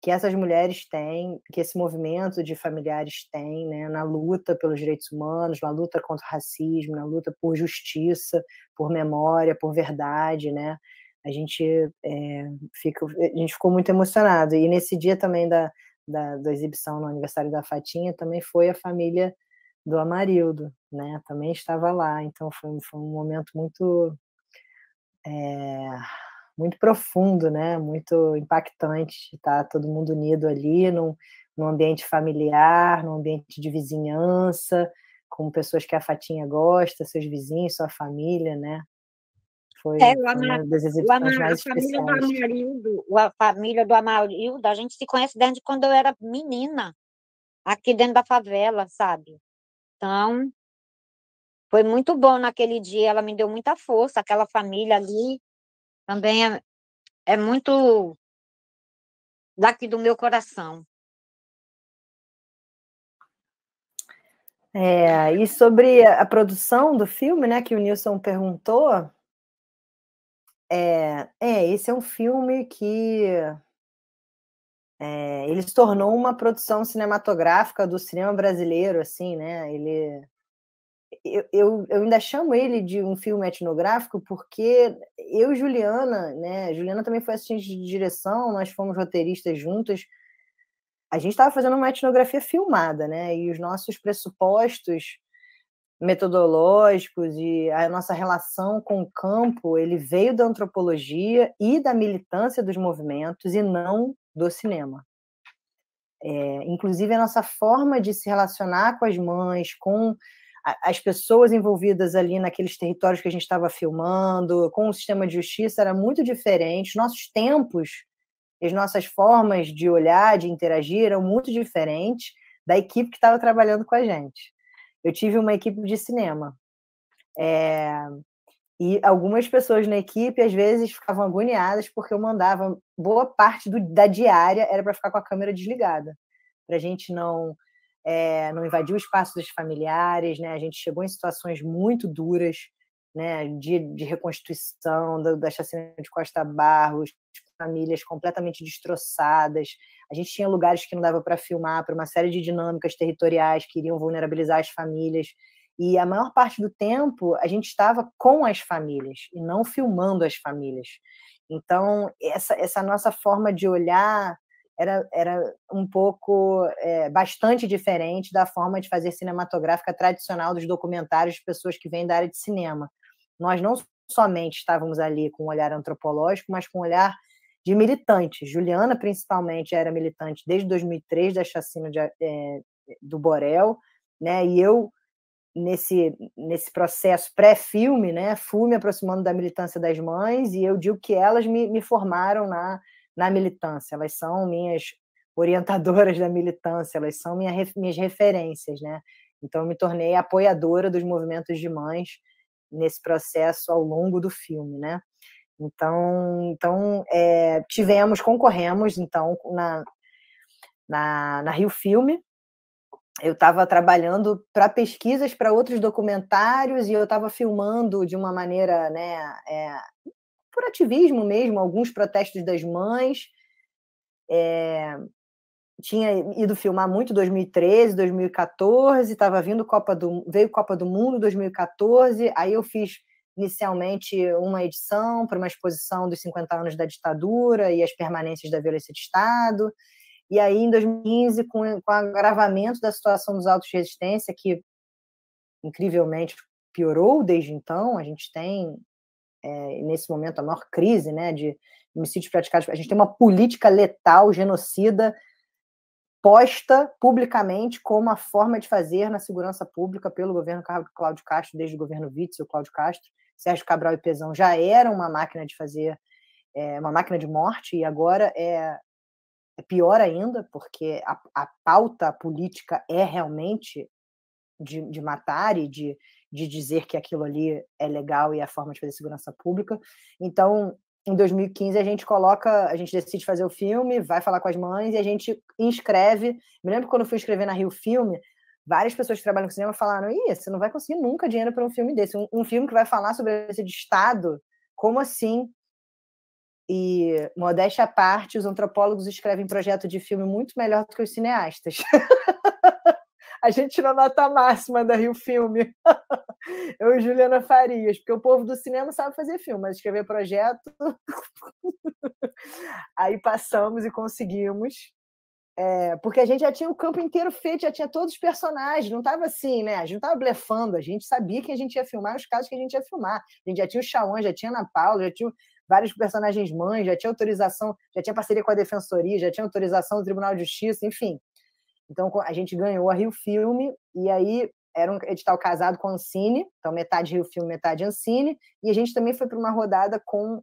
que essas mulheres têm, que esse movimento de familiares tem, né, na luta pelos direitos humanos, na luta contra o racismo, na luta por justiça, por memória, por verdade, né? A gente ficou muito emocionado. E nesse dia também da exibição no aniversário da Fatinha, também foi a família do Amarildo, né? Também estava lá. Então foi um momento muito muito profundo, né? Muito impactante, estar todo mundo unido ali num ambiente familiar, num ambiente de vizinhança, com pessoas que a Fatinha gosta, seus vizinhos, sua família, né? Foi uma das exibições mais especiais. A família do Amarildo, a gente se conhece desde quando eu era menina, aqui dentro da favela, sabe? Então, foi muito bom naquele dia, ela me deu muita força, aquela família ali também é muito daqui do meu coração. E sobre a produção do filme, né, que o Nilson perguntou, esse é um filme que ele se tornou uma produção cinematográfica do cinema brasileiro, assim, né? Eu ainda chamo ele de um filme etnográfico porque eu e Juliana, né? Juliana também foi assistente de direção, nós fomos roteiristas juntas. A gente estava fazendo uma etnografia filmada, né? E os nossos pressupostos metodológicos e a nossa relação com o campo, ele veio da antropologia e da militância dos movimentos e não do cinema. Inclusive, a nossa forma de se relacionar com as mães, com as pessoas envolvidas ali naqueles territórios que a gente estava filmando, com o sistema de justiça, era muito diferente. Nossos tempos, as nossas formas de olhar, de interagir, eram muito diferentes da equipe que estava trabalhando com a gente. Eu tive uma equipe de cinema. E algumas pessoas na equipe, às vezes, ficavam agoniadas porque eu mandava boa parte da diária era para ficar com a câmera desligada, para a gente não invadir o espaço dos familiares, né? A gente chegou em situações muito duras, né? De reconstituição da chacina de Costa Barros, famílias completamente destroçadas. A gente tinha lugares que não dava para filmar, por uma série de dinâmicas territoriais que iriam vulnerabilizar as famílias. E a maior parte do tempo a gente estava com as famílias e não filmando as famílias. Então, essa nossa forma de olhar era um pouco, bastante diferente da forma de fazer cinematográfica tradicional dos documentários de pessoas que vêm da área de cinema. Nós não somente estávamos ali com um olhar antropológico, mas com um olhar de militante. Juliana, principalmente, era militante desde 2003, da chacina do Borel, né? E eu, nesse processo pré-filme, né, fui me aproximando da militância das mães, e eu digo que elas me formaram na militância. Elas são minhas orientadoras da militância, elas são minhas referências, né? Então, eu me tornei apoiadora dos movimentos de mães nesse processo ao longo do filme, né? Então concorremos então na Rio Filme. Eu estava trabalhando para pesquisas para outros documentários e eu estava filmando de uma maneira, né, por ativismo mesmo, alguns protestos das mães. Tinha ido filmar muito 2013, 2014, estava veio Copa do Mundo 2014, aí eu fiz inicialmente uma edição para uma exposição dos 50 anos da ditadura e as permanências da violência de Estado. E aí, em 2015, com o agravamento da situação dos autos de resistência, que incrivelmente piorou desde então, a gente tem, nesse momento, a maior crise, né, de homicídios praticados. A gente tem uma política letal, genocida, posta publicamente como a forma de fazer na segurança pública pelo governo Cláudio Castro, desde o governo Witzel, Cláudio Castro. Sérgio Cabral e Pezão já era uma máquina de fazer, uma máquina de morte, e agora é pior ainda, porque a pauta política é realmente de matar e de dizer que aquilo ali é legal e é a forma de fazer segurança pública. Então, em 2015, a gente decide fazer o filme, vai falar com as mães e a gente inscreve. Me lembro quando eu fui inscrever na Rio Filme, várias pessoas que trabalham com cinema falaram: você não vai conseguir nunca dinheiro para um filme desse. Um filme que vai falar sobre esse de Estado, como assim? E, modéstia à parte, os antropólogos escrevem projeto de filme muito melhor do que os cineastas. A gente tirou nota máxima da Rio Filme. Eu e Juliana Farias, porque o povo do cinema sabe fazer filme, mas escrever projeto... Aí passamos e conseguimos, porque a gente já tinha o campo inteiro feito, já tinha todos os personagens, não estava assim, né? A gente não estava blefando, a gente sabia que a gente ia filmar os casos que a gente ia filmar. A gente já tinha o Chauã, já tinha a Ana Paula, já tinha vários personagens mães, já tinha autorização, já tinha parceria com a Defensoria, já tinha autorização do Tribunal de Justiça, enfim. Então, a gente ganhou a Rio Filme, e aí era um edital casado com a Ancine, então metade Rio Filme, metade Ancine, e a gente também foi para uma rodada com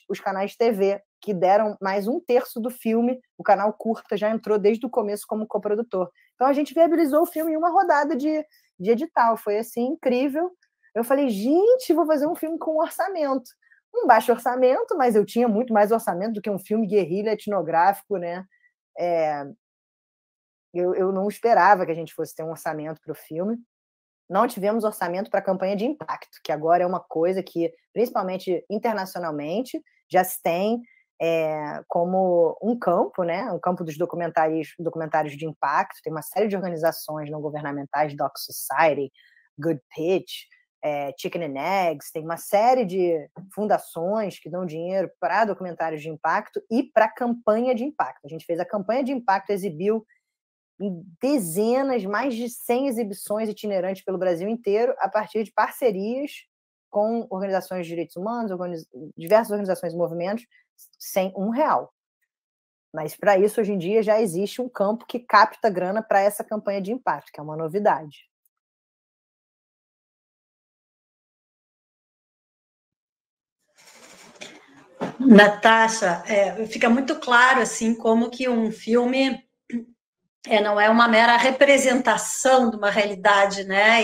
os canais TV, que deram mais 1/3 do filme. O canal Curta já entrou desde o começo como coprodutor. Então, a gente viabilizou o filme em uma rodada de edital. Foi, assim, incrível. Eu falei, gente, vou fazer um filme com orçamento. Um baixo orçamento, mas eu tinha muito mais orçamento do que um filme guerrilha etnográfico, né? Eu não esperava que a gente fosse ter um orçamento para o filme. Não tivemos orçamento para a campanha de impacto, que agora é uma coisa que, principalmente internacionalmente, já se tem como um campo, né? Um campo dos documentários de impacto. Tem uma série de organizações não governamentais, Doc Society, Good Pitch, Chicken and Eggs, tem uma série de fundações que dão dinheiro para documentários de impacto e para campanha de impacto. A gente fez a campanha de impacto, exibiu em dezenas, mais de 100 exibições itinerantes pelo Brasil inteiro, a partir de parcerias com organizações de direitos humanos, diversas organizações e movimentos, sem R$1. Mas, para isso, hoje em dia, já existe um campo que capta grana para essa campanha de impacto, que é uma novidade. Natasha, fica muito claro assim como que um filme não é uma mera representação de uma realidade, né?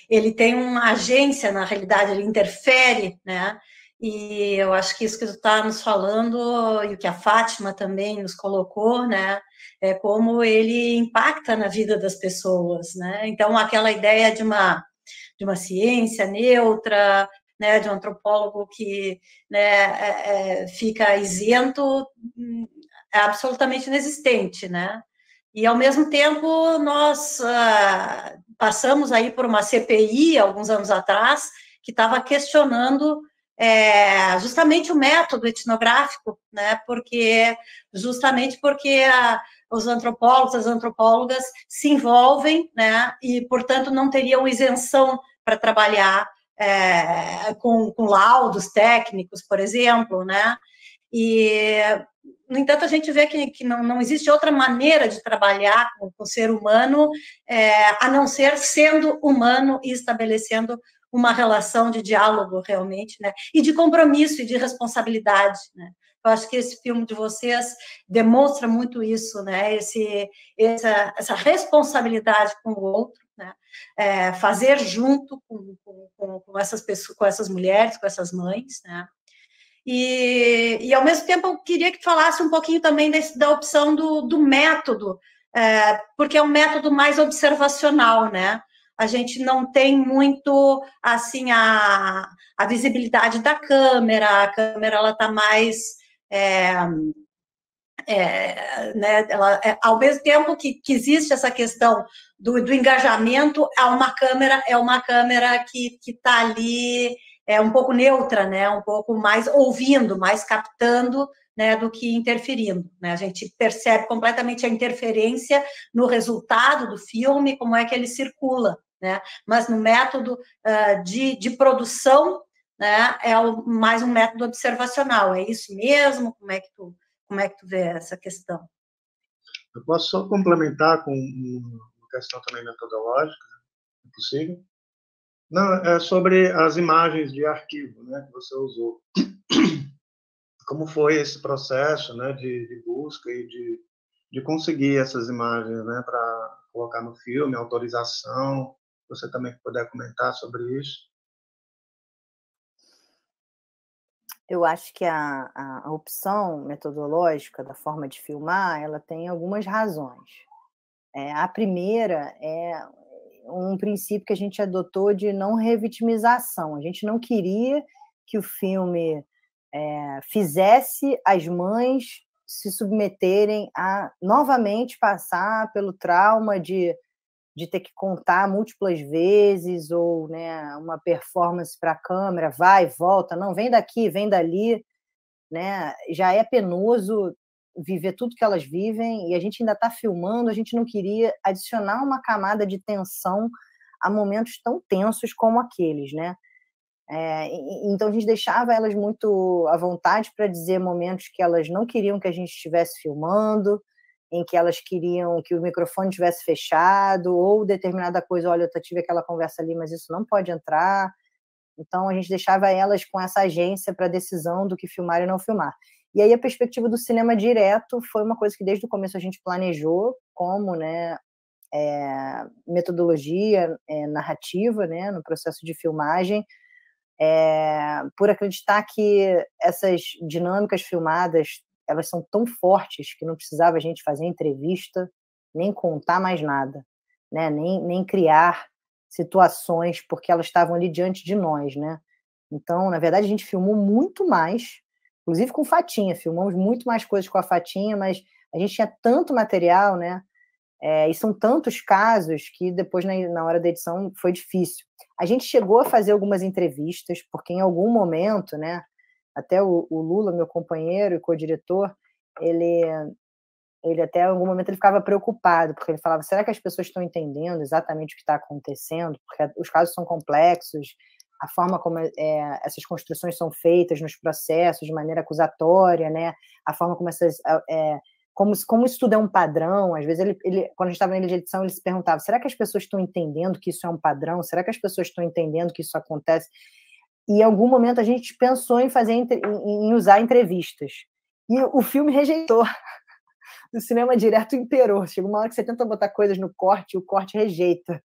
Ele tem uma agência na realidade, ele interfere, né? E eu acho que isso que tu está nos falando e o que a Fátima também nos colocou, né? É como ele impacta na vida das pessoas, né? Então aquela ideia de uma ciência neutra, né, de um antropólogo que, né, fica isento, é absolutamente inexistente, né? E, ao mesmo tempo, nós passamos aí por uma CPI, alguns anos atrás, que estava questionando justamente o método etnográfico, né? Justamente porque os antropólogos, as antropólogas se envolvem, né? E, portanto, não teriam isenção para trabalhar com laudos técnicos, por exemplo, né? E, no entanto, a gente vê que não existe outra maneira de trabalhar com o ser humano, a não ser sendo humano e estabelecendo uma relação de diálogo realmente, né? E de compromisso e de responsabilidade, né? Eu acho que esse filme de vocês demonstra muito isso, né? Essa responsabilidade com o outro, né? Fazer junto com essas pessoas, com essas mulheres, com essas mães, né? E, ao mesmo tempo, eu queria que falasse um pouquinho também da opção do método, porque é um método mais observacional, né? A gente não tem muito, assim, a visibilidade da câmera, a câmera, ela está mais... né, ao mesmo tempo que existe essa questão do engajamento, é uma câmera que está ali um pouco neutra, né? Um pouco mais ouvindo, mais captando, né, do que interferindo, né? A gente percebe completamente a interferência no resultado do filme, como é que ele circula, né? Mas no método de produção, né, mais um método observacional. É isso mesmo? Como é que tu vê essa questão? Eu posso só complementar com uma questão também metodológica, é possível? Não, é sobre as imagens de arquivo, né, que você usou. Como foi esse processo, né, de busca e de conseguir essas imagens, né, para colocar no filme, autorização? Você também puder comentar sobre isso? Eu acho que a opção metodológica da forma de filmar, ela tem algumas razões. A primeira é um princípio que a gente adotou de não revitimização. A gente não queria que o filme fizesse as mães se submeterem a novamente passar pelo trauma de ter que contar múltiplas vezes, ou, né, uma performance para a câmera, vai, volta, não, vem daqui, vem dali, né? Já é penoso viver tudo que elas vivem, e a gente ainda está filmando, a gente não queria adicionar uma camada de tensão a momentos tão tensos como aqueles, né? Então a gente deixava elas muito à vontade para dizer momentos que elas não queriam que a gente estivesse filmando, em que elas queriam que o microfone tivesse fechado, ou determinada coisa, olha, eu tive aquela conversa ali, mas isso não pode entrar. Então a gente deixava elas com essa agência para decisão do que filmar e não filmar. E aí a perspectiva do cinema direto foi uma coisa que desde o começo a gente planejou como, né, metodologia narrativa, né, no processo de filmagem, por acreditar que essas dinâmicas filmadas, elas são tão fortes que não precisava a gente fazer entrevista, nem contar mais nada, né? nem criar situações, porque elas estavam ali diante de nós, né? Então, na verdade, a gente filmou muito mais, inclusive com Fatinha, filmamos muito mais coisas com a Fatinha, mas a gente tinha tanto material, né? E são tantos casos que depois, na hora da edição, foi difícil. A gente chegou a fazer algumas entrevistas, porque em algum momento, né, até o Lula, meu companheiro e co-diretor, ele até em algum momento ele ficava preocupado, porque ele falava, será que as pessoas estão entendendo exatamente o que está acontecendo? Porque os casos são complexos, a forma como essas construções são feitas nos processos, de maneira acusatória, né, a forma como como isso tudo é um padrão. Às vezes, quando a gente estava na linha de edição, ele se perguntava, será que as pessoas estão entendendo que isso é um padrão? Será que as pessoas estão entendendo que isso acontece? E em algum momento a gente pensou em usar entrevistas. E o filme rejeitou. O cinema direto imperou. Chega uma hora que você tenta botar coisas no corte, e o corte rejeita.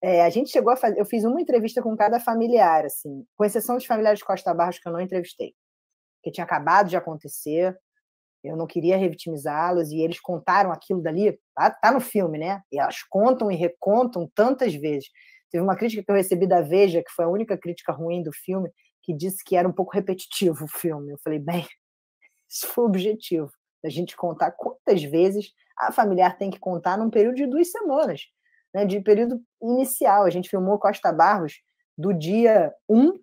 A gente chegou a fazer... Eu fiz uma entrevista com cada familiar, assim, com exceção dos familiares de Costa Barros, que eu não entrevistei, porque tinha acabado de acontecer. Eu não queria revitimizá-los, e eles contaram aquilo dali, tá no filme, né? E elas contam e recontam tantas vezes. Teve uma crítica que eu recebi da Veja, que foi a única crítica ruim do filme, que disse que era um pouco repetitivo o filme. Eu falei, bem, isso foi o objetivo, da gente contar quantas vezes a familiar tem que contar num período de 2 semanas, né? De período inicial. A gente filmou Costa Barros do dia 1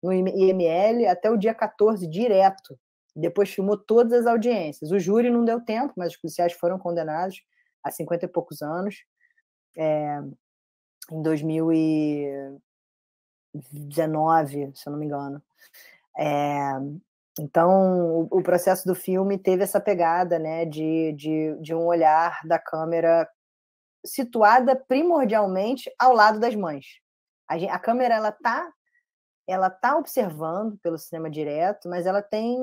no IML até o dia 14, direto. Depois filmou todas as audiências. O júri não deu tempo, mas os policiais foram condenados a 50 e poucos anos, em 2019, se eu não me engano. Então, o processo do filme teve essa pegada, né, de um olhar da câmera situada primordialmente ao lado das mães. A câmera, ela tá observando pelo cinema direto, mas ela tem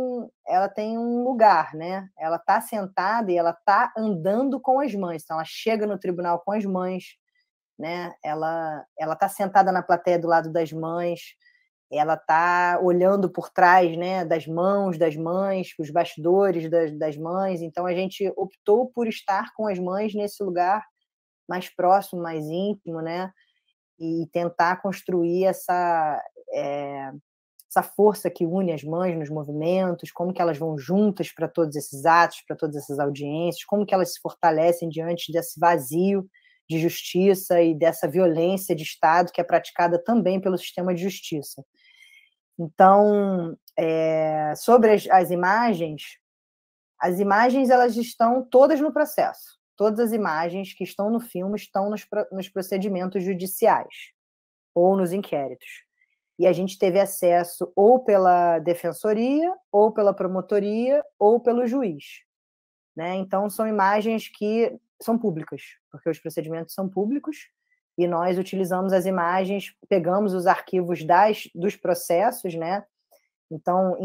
um lugar, né? Ela está sentada e ela está andando com as mães. Então, ela chega no tribunal com as mães, né? Ela está sentada na plateia do lado das mães, ela está olhando por trás, né, das mãos das mães, os bastidores das mães. Então, a gente optou por estar com as mães nesse lugar mais próximo, mais íntimo, né? E tentar construir essa força que une as mães nos movimentos, como que elas vão juntas para todos esses atos, para todas essas audiências, como que elas se fortalecem diante desse vazio de justiça e dessa violência de Estado que é praticada também pelo sistema de justiça. Então, sobre as imagens elas estão todas no processo. Todas as imagens que estão no filme estão nos procedimentos judiciais ou nos inquéritos. E a gente teve acesso ou pela defensoria, ou pela promotoria, ou pelo juiz. Né? Então, são imagens que são públicas, porque os procedimentos são públicos, e nós utilizamos as imagens, pegamos os arquivos dos processos, né? Então,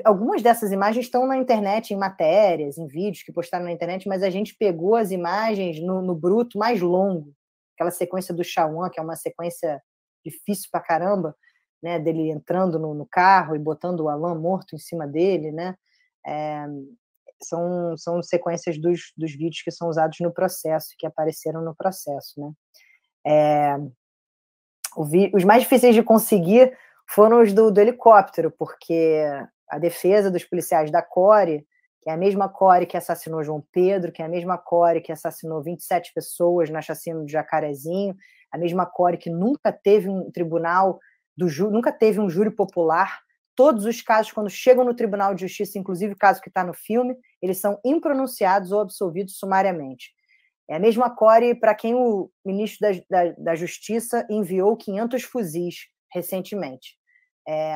algumas dessas imagens estão na internet, em matérias, em vídeos que postaram na internet, mas a gente pegou as imagens no bruto mais longo, aquela sequência do Shawan, que é uma sequência difícil pra caramba, né, dele entrando no carro e botando o Alan morto em cima dele, né? São sequências dos vídeos que são usados no processo, que apareceram no processo, né? Os mais difíceis de conseguir foram os do helicóptero, porque a defesa dos policiais da CORE, que é a mesma CORE que assassinou João Pedro, que é a mesma CORE que assassinou 27 pessoas na chacina do Jacarezinho, a mesma CORE que nunca teve um tribunal nunca teve um júri popular. Todos os casos, quando chegam no Tribunal de Justiça, inclusive o caso que está no filme, eles são impronunciados ou absolvidos sumariamente. É a mesma CORE para quem o ministro da Justiça enviou 500 fuzis recentemente.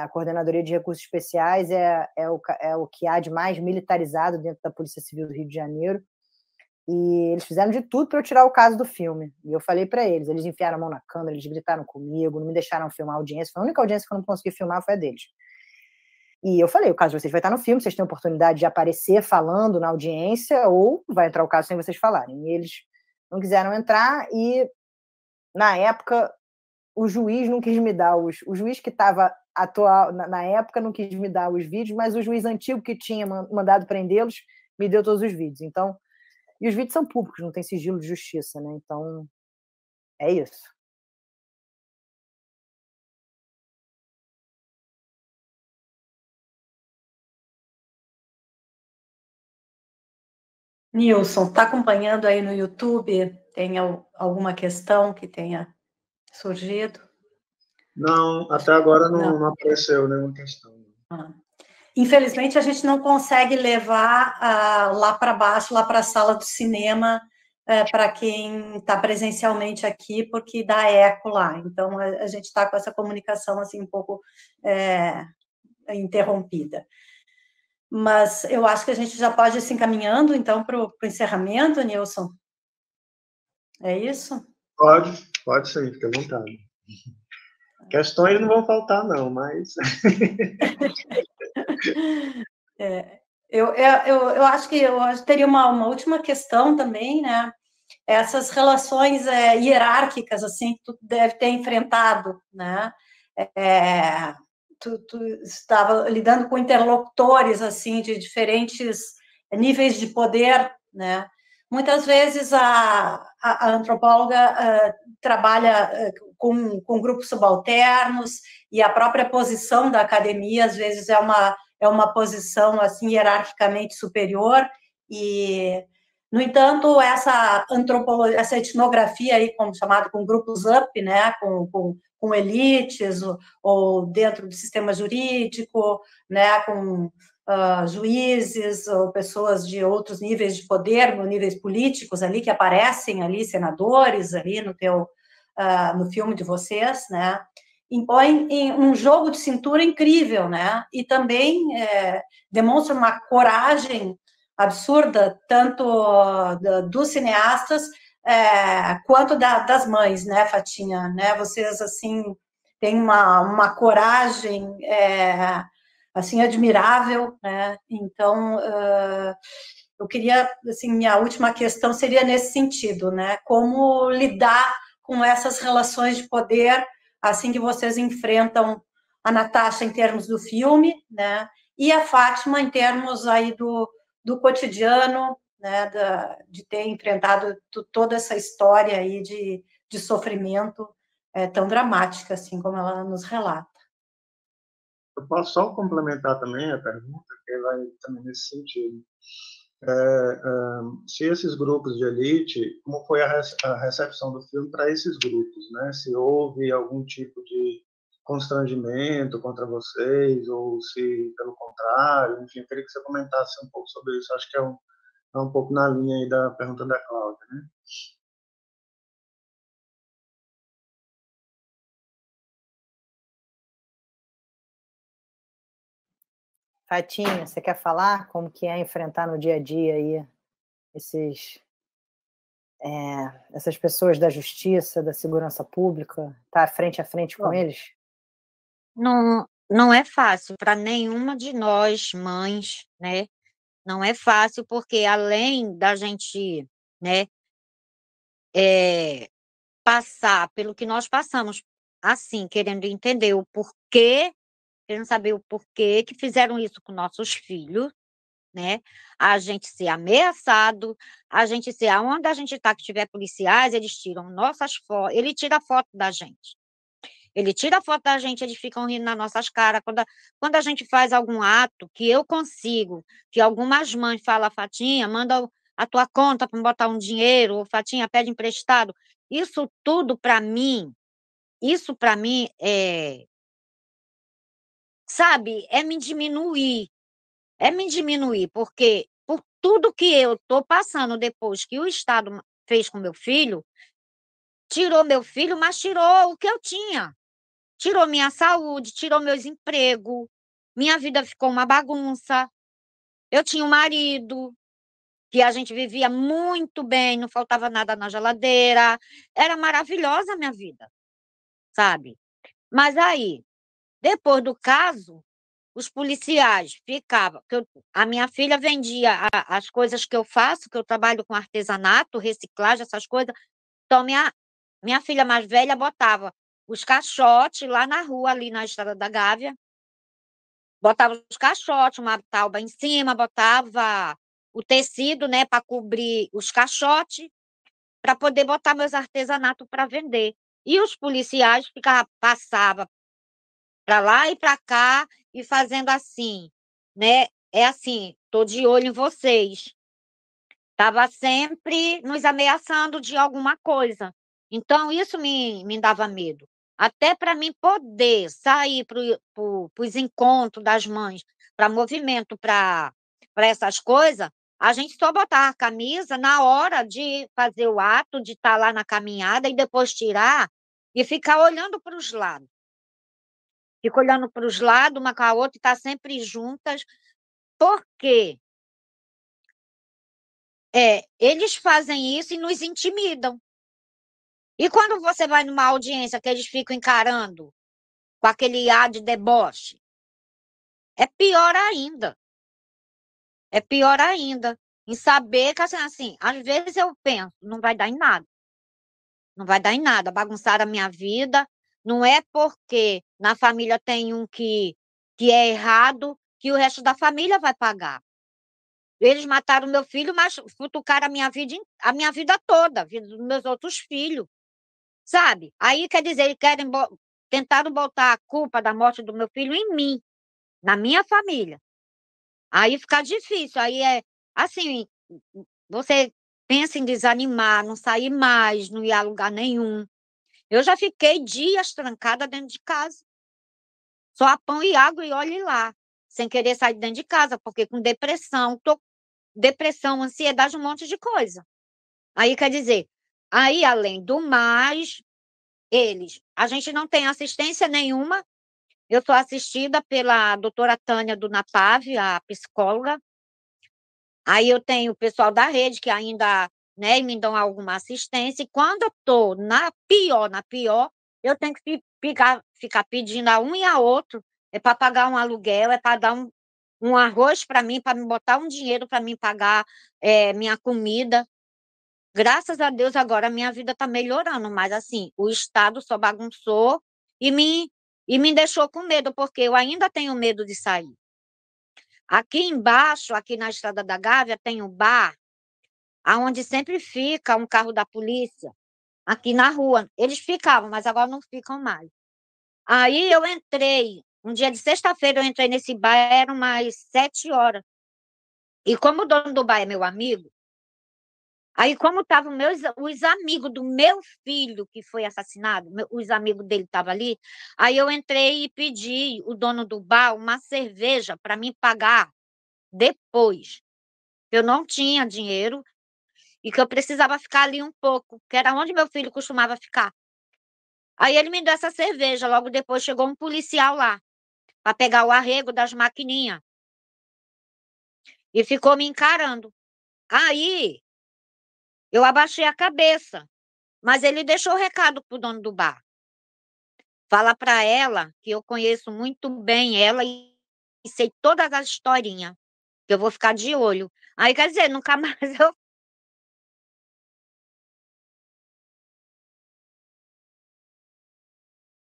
A Coordenadoria de Recursos Especiais é o que há de mais militarizado dentro da Polícia Civil do Rio de Janeiro. E eles fizeram de tudo para eu tirar o caso do filme. E eu falei para eles enfiaram a mão na câmera, eles gritaram comigo, não me deixaram filmar a audiência. Foi a única audiência que eu não consegui filmar foi a deles. E eu falei, o caso de vocês vai estar no filme, vocês têm a oportunidade de aparecer falando na audiência, ou vai entrar o caso sem vocês falarem. E eles não quiseram entrar, e na época o juiz não quis me dar o juiz que estava atual na época não quis me dar os vídeos, mas o juiz antigo que tinha mandado prendê-los me deu todos os vídeos. Então, e os vídeos são públicos, não tem sigilo de justiça, né? Então, é isso. Nilson, está acompanhando aí no YouTube? Tem alguma questão que tenha surgido? Não, até agora não apareceu nenhuma questão. Infelizmente, a gente não consegue levar lá para baixo, lá para a sala do cinema, para quem está presencialmente aqui, porque dá eco lá. Então, a gente está com essa comunicação assim um pouco interrompida. Mas eu acho que a gente já pode ir se encaminhando, então, para o encerramento, Nilson. É isso? Pode sim, fica à vontade. Questões não vão faltar, não, mas... Eu acho que eu teria uma última questão também, né? Essas relações hierárquicas, assim, que tu deve ter enfrentado, né? Tu estava lidando com interlocutores, assim, de diferentes níveis de poder, né? Muitas vezes a antropóloga trabalha com grupos subalternos, e a própria posição da academia, às vezes, é uma posição, assim, hierarquicamente superior, e, no entanto, essa antropologia, essa etnografia aí, como chamado, com grupos up, né, com elites, ou dentro do sistema jurídico, né, com juízes, ou pessoas de outros níveis de poder, níveis políticos ali, que aparecem ali, senadores ali no filme de vocês, né, impõe um jogo de cintura incrível, né, e também demonstra uma coragem absurda, tanto dos cineastas quanto das mães, né, Fatinha, né, vocês, assim, têm uma coragem assim, admirável, né, então, eu queria, assim, minha última questão seria nesse sentido, né, como lidar com essas relações de poder, assim que vocês enfrentam a Natasha em termos do filme, né, e a Fátima em termos aí do cotidiano, né, de ter enfrentado toda essa história aí de sofrimento tão dramática, assim como ela nos relata. Eu posso só complementar também a pergunta, que vai também nesse sentido. Se esses grupos de elite, como foi a recepção do filme para esses grupos, né? Se houve algum tipo de constrangimento contra vocês, ou se, pelo contrário, enfim, eu queria que você comentasse um pouco sobre isso. Acho que é um pouco na linha aí da pergunta da Cláudia, né? Fatinha, você quer falar como que é enfrentar no dia a dia aí essas pessoas da justiça, da segurança pública, tá frente a frente com eles? Não é fácil para nenhuma de nós, mães, né? Não é fácil, porque além da gente, né, passar pelo que nós passamos, assim, querendo entender o porquê, querendo saber o porquê que fizeram isso com nossos filhos, né? A gente ser ameaçado, a gente ser aonde a gente está, que tiver policiais, eles tiram nossas fotos, ele tira foto da gente. Ele tira a foto da gente, eles ficam rindo nas nossas caras. Quando a gente faz algum ato que eu consigo, que algumas mães falam, Fatinha, manda a tua conta para botar um dinheiro, ou Fatinha, pede emprestado. Isso tudo para mim, isso para mim sabe, é me diminuir, porque por tudo que eu estou passando depois que o Estado fez com meu filho, tirou meu filho, mas tirou o que eu tinha. Tirou minha saúde, tirou meus empregos, minha vida ficou uma bagunça. Eu tinha um marido, que a gente vivia muito bem, não faltava nada na geladeira. Era maravilhosa a minha vida, sabe? Mas aí, depois do caso, os policiais ficavam. A minha filha vendia as coisas que eu faço, que eu trabalho com artesanato, reciclagem, essas coisas. Então, minha filha mais velha botava os caixotes lá na rua, ali na Estrada da Gávea. Botava os caixotes, uma tauba em cima, botava o tecido, né, para cobrir os caixotes, para poder botar meus artesanatos para vender. E os policiais passavam para lá e para cá e fazendo assim, né? É assim, estou de olho em vocês. Estava sempre nos ameaçando de alguma coisa. Então, isso me dava medo. Até para mim poder sair para os encontros das mães, para movimento, para essas coisas, a gente só botar a camisa na hora de fazer o ato, de estar lá na caminhada e depois tirar e ficar olhando para os lados. Fica olhando para os lados, uma com a outra, e estar sempre juntas. Por quê? Eles fazem isso e nos intimidam. E quando você vai numa audiência que eles ficam encarando com aquele ar de deboche, é pior ainda. É pior ainda. Em saber que, assim, às vezes eu penso, não vai dar em nada. Não vai dar em nada. Bagunçar a minha vida. Não é porque na família tem um que é errado que o resto da família vai pagar. Eles mataram meu filho, mas futucaram a minha vida toda, a vida dos meus outros filhos. Sabe? Aí, quer dizer, eles tentaram botar a culpa da morte do meu filho em mim, na minha família. Aí fica difícil. Aí assim, você pensa em desanimar, não sair mais, não ir a lugar nenhum. Eu já fiquei dias trancada dentro de casa. Só pão e água e olhe lá, sem querer sair de dentro de casa, porque com depressão, ansiedade, um monte de coisa. Aí, quer dizer, aí, além do mais, a gente não tem assistência nenhuma. Eu sou assistida pela doutora Tânia do NAPAV, a psicóloga. Aí eu tenho o pessoal da rede que ainda, né, me dão alguma assistência. E quando eu estou na pior, eu tenho que ficar pedindo a um e a outro. É para pagar um aluguel, é para dar um arroz para mim, para me botar um dinheiro para mim pagar minha comida. Graças a Deus, agora a minha vida está melhorando, mas assim, o Estado só bagunçou e me deixou com medo, porque eu ainda tenho medo de sair. Aqui embaixo, aqui na Estrada da Gávea, tem um bar, aonde sempre fica um carro da polícia, aqui na rua. Eles ficavam, mas agora não ficam mais. Aí eu entrei, um dia de sexta-feira eu entrei nesse bar, eram umas 7 horas. E como o dono do bar é meu amigo, Aí, como estavam os amigos do meu filho que foi assassinado, os amigos dele estavam ali, aí eu entrei e pedi o dono do bar uma cerveja para me pagar depois. Eu não tinha dinheiro e que eu precisava ficar ali um pouco, que era onde meu filho costumava ficar. Aí ele me deu essa cerveja, logo depois chegou um policial lá para pegar o arrego das maquininhas e ficou me encarando. Aí eu abaixei a cabeça, mas ele deixou o recado pro dono do bar. Fala para ela que eu conheço muito bem ela e sei todas as historinhas, que eu vou ficar de olho. Aí, quer dizer, nunca mais eu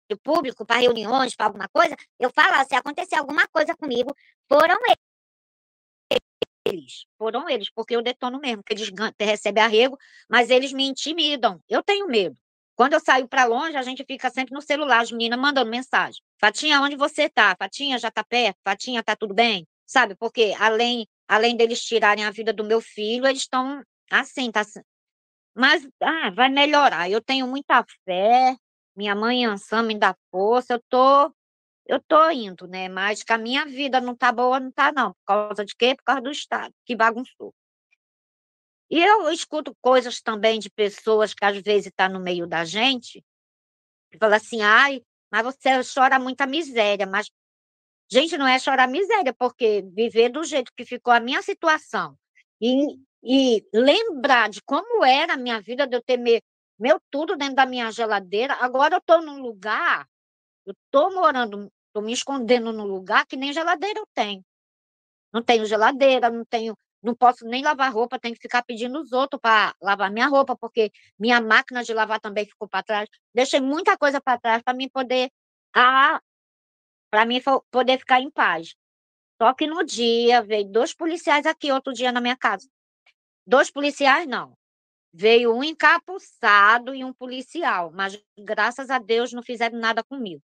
fui público para reuniões, para alguma coisa, eu falo, se acontecer alguma coisa comigo, foram foram eles, porque eu detono mesmo, que eles recebem arrego, mas eles me intimidam. Eu tenho medo. Quando eu saio para longe, a gente fica sempre no celular, as meninas mandando mensagem. Fatinha, onde você tá? Fatinha, já tá perto? Fatinha, tá tudo bem? Sabe? Porque além deles tirarem a vida do meu filho, eles estão assim, tá assim. Mas vai melhorar. Eu tenho muita fé. Minha mãe Ansan me dá força. Eu tô indo, né? Mas que a minha vida não tá boa, não tá, não. Por causa de quê? Por causa do Estado, que bagunçou. E eu escuto coisas também de pessoas que às vezes estão no meio da gente, que falam assim, ai, mas você chora muita miséria. Mas, gente, não é chorar miséria, porque viver do jeito que ficou a minha situação e lembrar de como era a minha vida, de eu ter meu tudo dentro da minha geladeira, agora eu estou num lugar, eu estou morando, estou me escondendo num lugar que nem geladeira eu tenho. Não tenho geladeira, não posso nem lavar roupa, tenho que ficar pedindo os outros para lavar minha roupa, porque minha máquina de lavar também ficou para trás. Deixei muita coisa para trás para mim poder, para mim poder ficar em paz. Só que no dia veio 2 policiais aqui outro dia na minha casa. 2 policiais não. Veio um encapuçado e um policial, mas graças a Deus não fizeram nada comigo.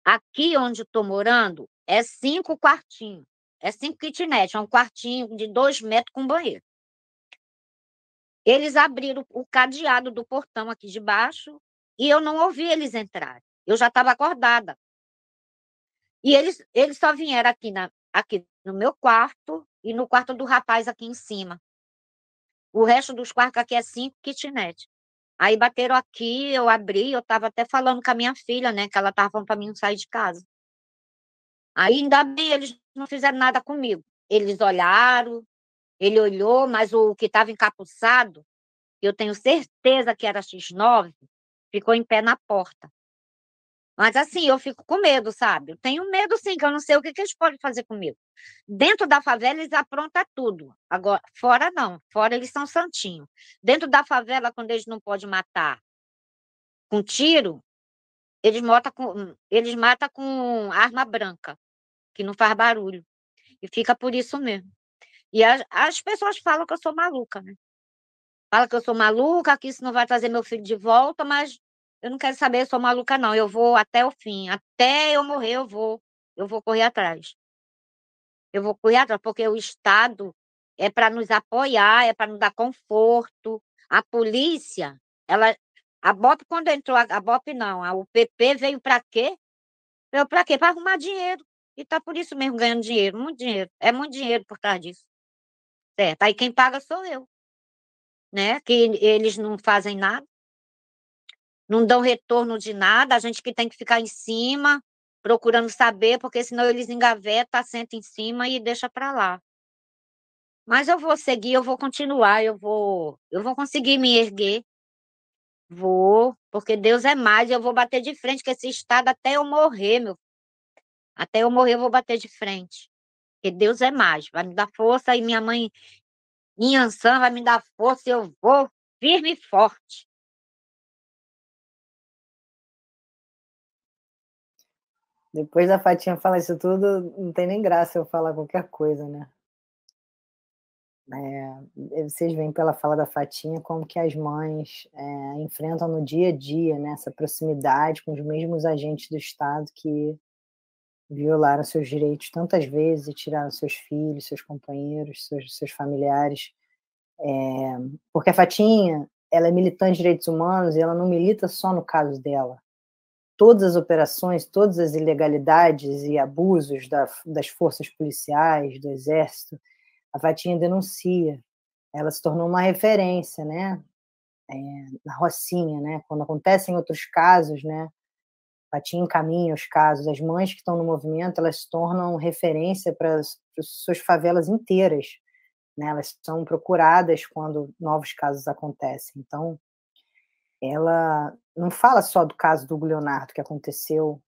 Aqui onde estou morando é 5 quartinhos. É 5 kitnet, é um quartinho de 2 metros com banheiro. Eles abriram o cadeado do portão aqui de baixo e eu não ouvi eles entrarem. Eu já estava acordada. E eles só vieram aqui no meu quarto e no quarto do rapaz aqui em cima. O resto dos quartos aqui é 5 kitnet. Aí bateram aqui, eu abri, eu estava até falando com a minha filha, né, que ela estava falando para mim não sair de casa. Aí ainda bem, eles não fizeram nada comigo. Eles olharam, ele olhou, mas o que estava encapuçado, eu tenho certeza que era X9, ficou em pé na porta. Mas assim, eu fico com medo, sabe? Eu tenho medo sim, que eu não sei o que eles podem fazer comigo. Dentro da favela, eles aprontam tudo. Agora, fora não. Fora eles são santinhos. Dentro da favela, quando eles não podem matar com tiro, eles matam com arma branca, que não faz barulho. E fica por isso mesmo. E as pessoas falam que eu sou maluca, né? Falam que eu sou maluca, que isso não vai trazer meu filho de volta, mas eu não quero saber, eu sou maluca, não. Eu vou até o fim. Até eu morrer, eu vou correr atrás. Eu vou correr atrás, porque o Estado é para nos apoiar, é para nos dar conforto. A polícia, a BOP, quando entrou, a BOP não, o PP veio para quê? Veio para quê? Para arrumar dinheiro. E está por isso mesmo ganhando dinheiro, muito dinheiro. É muito dinheiro por trás disso. Certo. Aí quem paga sou eu, né? Que eles não fazem nada, não dão retorno de nada, a gente que tem que ficar em cima, procurando saber, porque senão eles engavetam, sentam em cima e deixa para lá. Mas eu vou seguir, eu vou continuar, eu vou conseguir me erguer, vou, porque Deus é mais, eu vou bater de frente com esse Estado até eu morrer, até eu morrer eu vou bater de frente, porque Deus é mais, vai me dar força e minha mãe Inhansã vai me dar força e eu vou firme e forte. Depois da Fatinha falar isso tudo, não tem nem graça eu falar qualquer coisa, né? Vocês veem pela fala da Fatinha como que as mães enfrentam no dia a dia, né, essa proximidade com os mesmos agentes do Estado que violaram seus direitos tantas vezes e tiraram seus filhos, seus companheiros, seus familiares Porque a Fatinha, ela é militante de direitos humanos e ela não milita só no caso dela. Todas as operações, todas as ilegalidades e abusos das forças policiais, do Exército, a Fatinha denuncia. Ela se tornou uma referência, né? Na Rocinha, né? Quando acontecem outros casos, né? A Fatinha encaminha os casos. As mães que estão no movimento, elas se tornam referência para as suas favelas inteiras, né? Elas são procuradas quando novos casos acontecem. Então, ela não fala só do caso do Hugo Leonardo, que aconteceu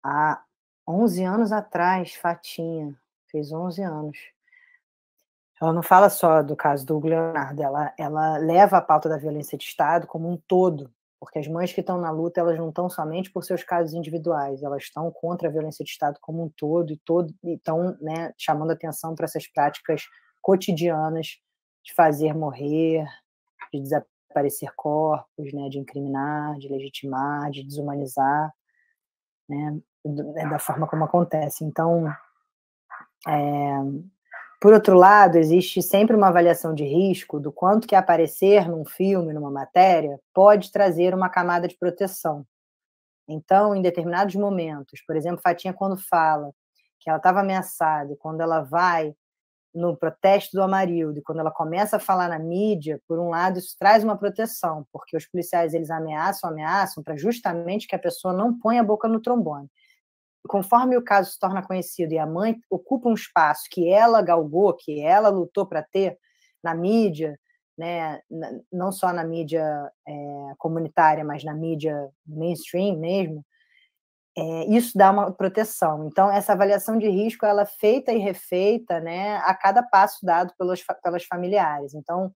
há 11 anos atrás. Fatinha fez 11 anos. Ela não fala só do caso do Hugo Leonardo, ela leva a pauta da violência de Estado como um todo, porque as mães que estão na luta, elas não estão somente por seus casos individuais, elas estão contra a violência de Estado como um todo, e estão, né, chamando atenção para essas práticas cotidianas de fazer morrer, de desaparecer corpos, né, de incriminar, de legitimar, de desumanizar, né, da forma como acontece. Então, por outro lado, existe sempre uma avaliação de risco do quanto que aparecer num filme, numa matéria, pode trazer uma camada de proteção. Então, em determinados momentos, por exemplo, Fatinha, quando fala que ela estava ameaçada, e quando ela vai no protesto do Amarildo, e quando ela começa a falar na mídia, por um lado, isso traz uma proteção, porque os policiais, eles ameaçam para justamente que a pessoa não ponha a boca no trombone. Conforme o caso se torna conhecido e a mãe ocupa um espaço que ela galgou, que ela lutou para ter na mídia, né, não só na mídia comunitária, mas na mídia mainstream mesmo, isso dá uma proteção. Então, essa avaliação de risco, ela é feita e refeita, né, a cada passo dado pelas familiares. Então,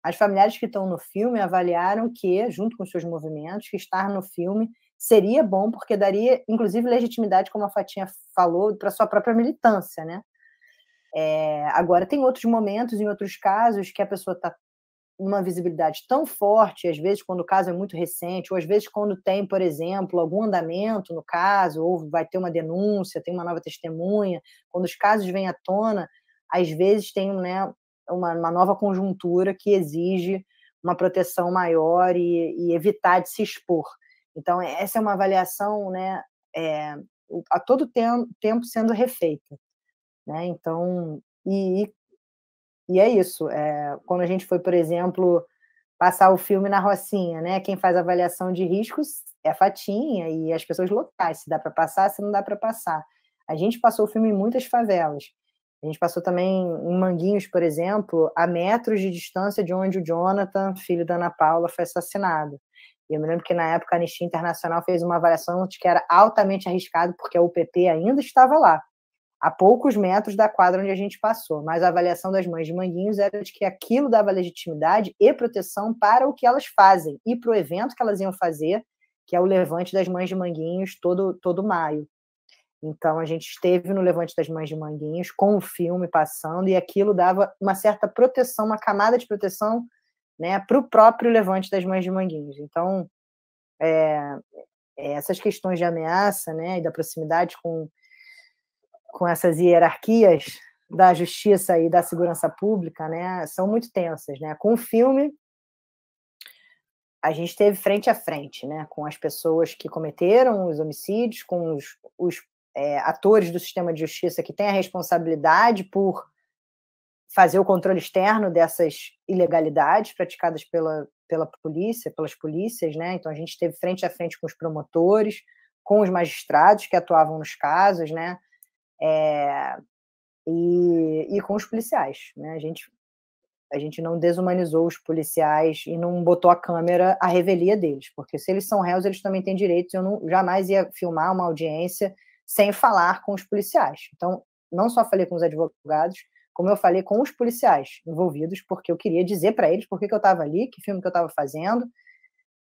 as familiares que estão no filme avaliaram que, junto com os seus movimentos, que estar no filme seria bom, porque daria, inclusive, legitimidade, como a Fatinha falou, para a sua própria militância, né? Agora, tem outros momentos, em outros casos, que a pessoa está numa visibilidade tão forte, às vezes quando o caso é muito recente, ou às vezes quando tem, por exemplo, algum andamento no caso, ou vai ter uma denúncia, tem uma nova testemunha, quando os casos vêm à tona, às vezes tem, né, uma nova conjuntura que exige uma proteção maior e evitar de se expor. Então, essa é uma avaliação, né, a todo tempo sendo refeita, né? Então, e é isso. Quando a gente foi, por exemplo, passar o filme na Rocinha, né? Quem faz avaliação de riscos é a Fatinha e as pessoas locais, se dá para passar, se não dá para passar. A gente passou o filme em muitas favelas. A gente passou também em Manguinhos, por exemplo, a metros de distância de onde o Jonathan, filho da Ana Paula, foi assassinado. E eu me lembro que, na época, a Anistia Internacional fez uma avaliação de que era altamente arriscado, porque a UPP ainda estava lá, a poucos metros da quadra onde a gente passou. Mas a avaliação das mães de Manguinhos era de que aquilo dava legitimidade e proteção para o que elas fazem e para o evento que elas iam fazer, que é o Levante das Mães de Manguinhos, todo maio. Então, a gente esteve no Levante das Mães de Manguinhos, com o filme passando, e aquilo dava uma certa proteção, uma camada de proteção, né, para o próprio Levante das Mães de Manguinhos. Então, essas questões de ameaça, né, e da proximidade com essas hierarquias da justiça e da segurança pública, né, são muito tensas, né? Com o filme, a gente esteve frente a frente, né, com as pessoas que cometeram os homicídios, com os atores do sistema de justiça que têm a responsabilidade por fazer o controle externo dessas ilegalidades praticadas pela polícia, pelas polícias, né? Então, a gente esteve frente a frente com os promotores, com os magistrados que atuavam nos casos, né? E com os policiais, né? A gente não desumanizou os policiais e não botou a câmera à revelia deles, porque se eles são réus, eles também têm direitos. Eu jamais ia filmar uma audiência sem falar com os policiais. Então, não só falei com os advogados, como eu falei com os policiais envolvidos, porque eu queria dizer para eles por que eu estava ali, que filme que eu estava fazendo.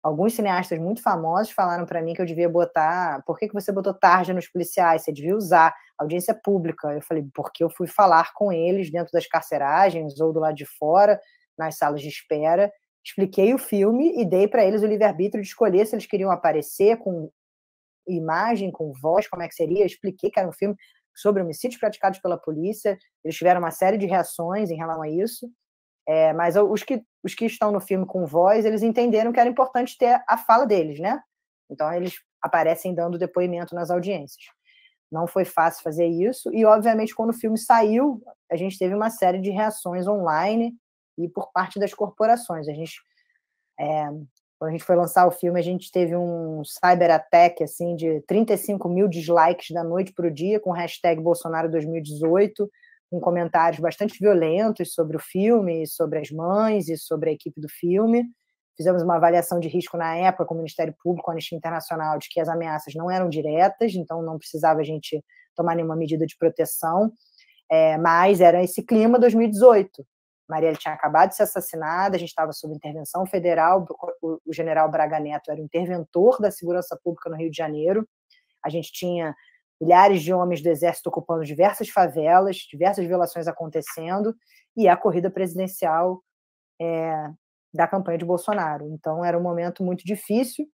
Alguns cineastas muito famosos falaram para mim que eu devia botar... Por que você botou tarja nos policiais? Você devia usar audiência pública. Eu falei, porque eu fui falar com eles dentro das carceragens ou do lado de fora, nas salas de espera, expliquei o filme e dei para eles o livre-arbítrio de escolher se eles queriam aparecer com imagem, com voz, como é que seria. Eu expliquei que era um filme sobre homicídios praticados pela polícia. Eles tiveram uma série de reações em relação a isso. Mas os que estão no filme com voz, eles entenderam que era importante ter a fala deles, né? Então, eles aparecem dando depoimento nas audiências. Não foi fácil fazer isso, e, obviamente, quando o filme saiu, a gente teve uma série de reações online e por parte das corporações. Quando a gente foi lançar o filme, a gente teve um cyber-attack assim, de 35 mil dislikes da noite para o dia, com hashtag Bolsonaro 2018, com comentários bastante violentos sobre o filme, sobre as mães e sobre a equipe do filme. Fizemos uma avaliação de risco na época com o Ministério Público, com a Anistia Internacional, de que as ameaças não eram diretas, então não precisava a gente tomar nenhuma medida de proteção, mas era esse clima 2018. Marielle tinha acabado de ser assassinada, a gente estava sob intervenção federal, o general Braga Neto era o interventor da segurança pública no Rio de Janeiro, a gente tinha milhares de homens do Exército ocupando diversas favelas, diversas violações acontecendo, e a corrida presidencial da campanha de Bolsonaro. Então, era um momento muito difícil.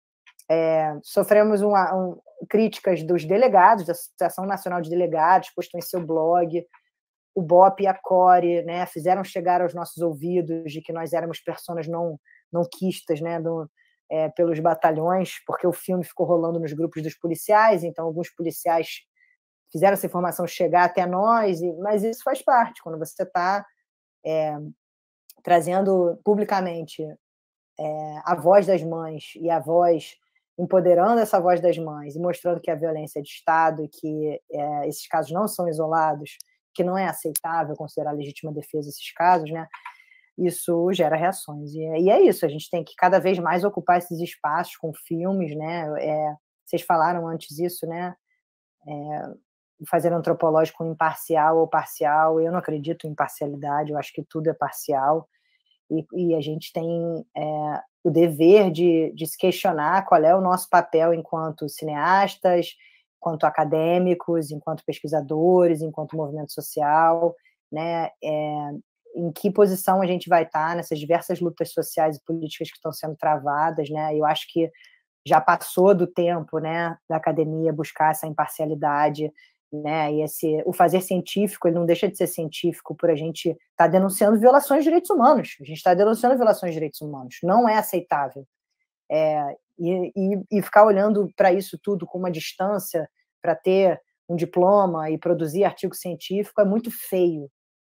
Sofremos críticas dos delegados, da Associação Nacional de Delegados, postou em seu blog. O BOP e a CORE, né, fizeram chegar aos nossos ouvidos de que nós éramos personas não quistas, né, pelos batalhões, porque o filme ficou rolando nos grupos dos policiais, então alguns policiais fizeram essa informação chegar até nós, mas isso faz parte, quando você está trazendo publicamente a voz das mães e a voz, empoderando essa voz das mães e mostrando que a violência é de Estado e que esses casos não são isolados, que não é aceitável considerar legítima defesa esses casos, né? Isso gera reações. E é isso, a gente tem que cada vez mais ocupar esses espaços com filmes, né? Vocês falaram antes isso, né? Fazer antropológico imparcial ou parcial, eu não acredito em imparcialidade, eu acho que tudo é parcial, e a gente tem o dever de se questionar qual é o nosso papel enquanto cineastas, enquanto acadêmicos, enquanto pesquisadores, enquanto movimento social, né? Em que posição a gente vai estar nessas diversas lutas sociais e políticas que estão sendo travadas, né? Eu acho que já passou do tempo, né, da academia buscar essa imparcialidade, né? E o fazer científico, ele não deixa de ser científico por a gente estar denunciando violações de direitos humanos. A gente está denunciando violações de direitos humanos. Não é aceitável. E ficar olhando para isso tudo com uma distância para ter um diploma e produzir artigo científico é muito feio,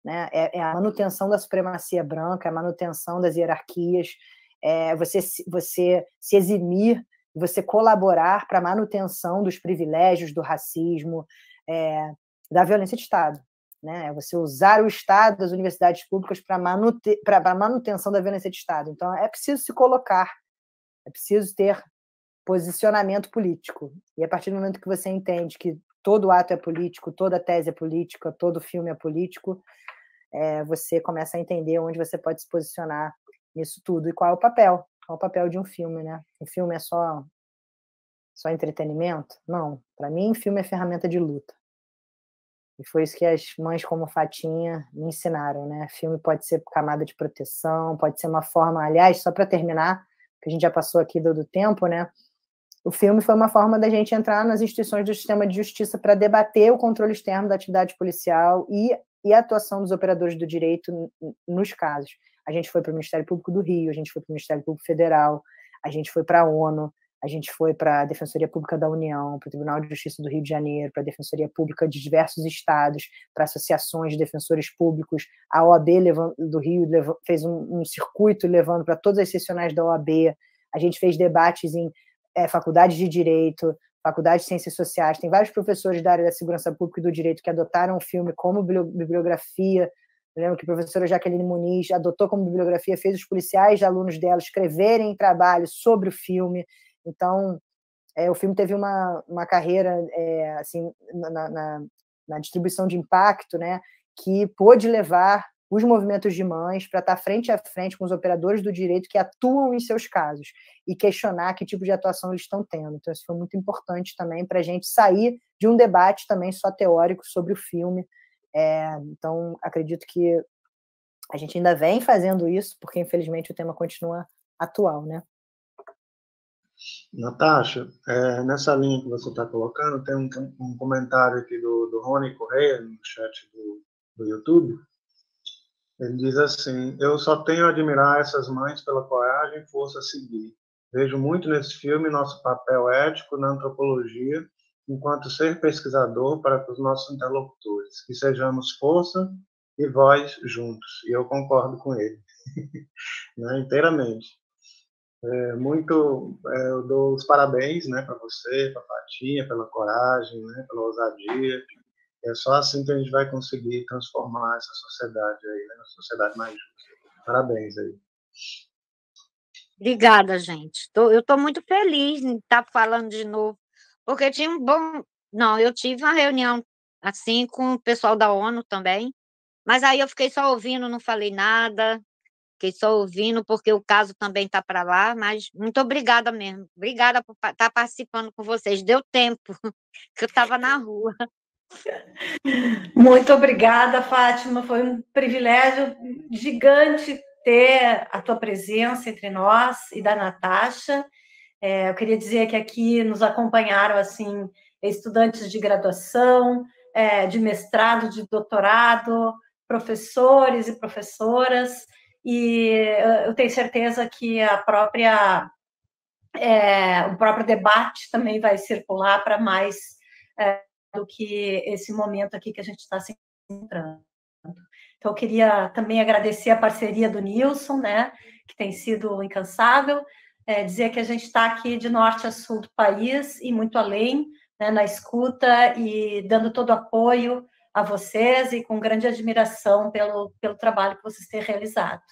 né? É a manutenção da supremacia branca, é a manutenção das hierarquias, você se eximir, você colaborar para a manutenção dos privilégios, do racismo, da violência de Estado, né? É você usar o Estado, as universidades públicas para a manutenção da violência de Estado. Então, é preciso se colocar, é preciso ter posicionamento político. E a partir do momento que você entende que todo ato é político, toda tese é política, todo filme é político, você começa a entender onde você pode se posicionar nisso tudo. E qual é o papel? Qual é o papel de um filme, né? Um filme é só entretenimento? Não. Para mim, filme é ferramenta de luta. E foi isso que as mães como Fatinha me ensinaram, né? Filme pode ser camada de proteção, pode ser uma forma... Aliás, só para terminar, que a gente já passou aqui do tempo, né? O filme foi uma forma da gente entrar nas instituições do sistema de justiça para debater o controle externo da atividade policial e a atuação dos operadores do direito nos casos. A gente foi para o Ministério Público do Rio, a gente foi para o Ministério Público Federal, a gente foi para a ONU, a gente foi para a Defensoria Pública da União, para o Tribunal de Justiça do Rio de Janeiro, para a Defensoria Pública de diversos estados, para associações de defensores públicos. A OAB do Rio fez um circuito levando para todas as seccionais da OAB. A gente fez debates em faculdades de Direito, faculdade de Ciências Sociais. Tem vários professores da área da segurança pública e do direito que adotaram o filme como bibliografia. Eu lembro que a professora Jaqueline Muniz adotou como bibliografia, fez os policiais e alunos dela escreverem trabalhos sobre o filme. Então, o filme teve uma carreira assim, na distribuição de impacto, né, que pôde levar os movimentos de mães para estar frente a frente com os operadores do direito que atuam em seus casos e questionar que tipo de atuação eles estão tendo. Então, isso foi muito importante também para a gente sair de um debate também só teórico sobre o filme. Então, acredito que a gente ainda vem fazendo isso, porque, infelizmente, o tema continua atual, né? Natasha, nessa linha que você está colocando, tem um comentário aqui do Rony Correia, no chat do YouTube. Ele diz assim: eu só tenho a admirar essas mães pela coragem e força a seguir. Vejo muito nesse filme nosso papel ético na antropologia, enquanto ser pesquisador para os nossos interlocutores, que sejamos força e voz juntos. E eu concordo com ele, né, inteiramente. Eu dou os parabéns, né, para você, para a Fatinha, pela coragem, né, pela ousadia. É só assim que a gente vai conseguir transformar essa sociedade aí, né, uma sociedade mais justa. Parabéns aí. Obrigada, gente. Eu estou muito feliz em estar falando de novo, porque tinha um bom... Não, eu tive uma reunião assim com o pessoal da ONU também, mas aí eu fiquei só ouvindo, não falei nada, fiquei só ouvindo, porque o caso também está para lá, mas muito obrigada mesmo. Obrigada por estar participando com vocês. Deu tempo, que eu estava na rua. Muito obrigada, Fátima. Foi um privilégio gigante ter a tua presença entre nós e da Natasha. Eu queria dizer que aqui nos acompanharam assim estudantes de graduação, de mestrado, de doutorado, professores e professoras, e eu tenho certeza que o próprio debate também vai circular para mais do que esse momento aqui que a gente está se encontrando. Então, eu queria também agradecer a parceria do Nilson, né, que tem sido incansável, dizer que a gente está aqui de norte a sul do país e muito além, né, na escuta e dando todo o apoio a vocês e com grande admiração pelo trabalho que vocês têm realizado.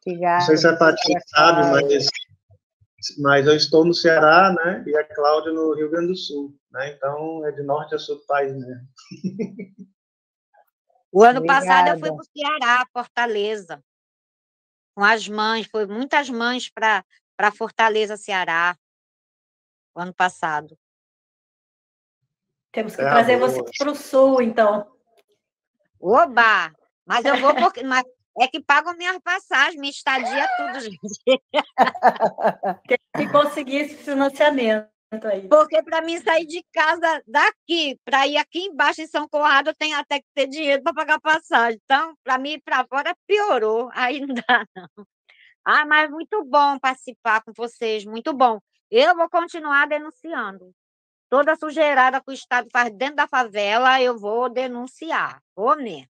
Obrigada. Não sei se a Paty sabe, mas eu estou no Ceará, né? E a Cláudia no Rio Grande do Sul, né? Então é de norte a sul do país mesmo. O ano passado eu fui para o Ceará, Fortaleza, com as mães, foi muitas mães para Fortaleza, Ceará, o ano passado. Temos que trazer você para o sul, então. Oba! Mas eu vou porque... Mas é que pagam minhas passagens, minha estadia, tudo, gente. Que conseguisse financiamento aí. Porque para mim sair de casa daqui, para ir aqui embaixo em São Conrado, eu tenho até que ter dinheiro para pagar passagem. Então, para mim ir para fora piorou. Aí não dá, não. Ah, mas muito bom participar com vocês, muito bom. Eu vou continuar denunciando. Toda sujeirada que o Estado faz dentro da favela, eu vou denunciar. Vou mesmo.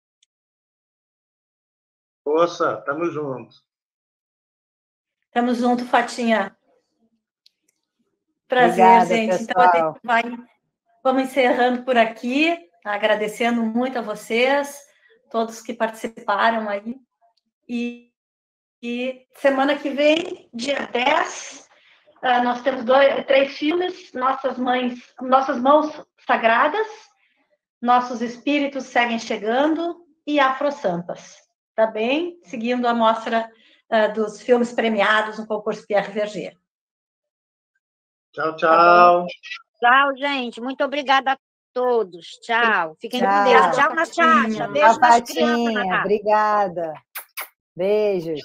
Força, tamo junto. Tamo junto, Fatinha. Prazer, obrigada, gente. pessoal. Então, vamos encerrando por aqui, agradecendo muito a vocês, todos que participaram aí. E semana que vem, dia 10, nós temos 3 filmes, Nossas Mãos Sagradas, Nossos Espíritos Seguem Chegando e Afro Sampas. Tá bem? Seguindo a mostra dos filmes premiados no concurso Pierre Verger. Tchau, tchau. Tchau, gente. Muito obrigada a todos. Tchau. Fiquem com Deus. Tchau, Natasha. Beijo Tchau, nas crianças, Fatinha. Obrigada. Beijos.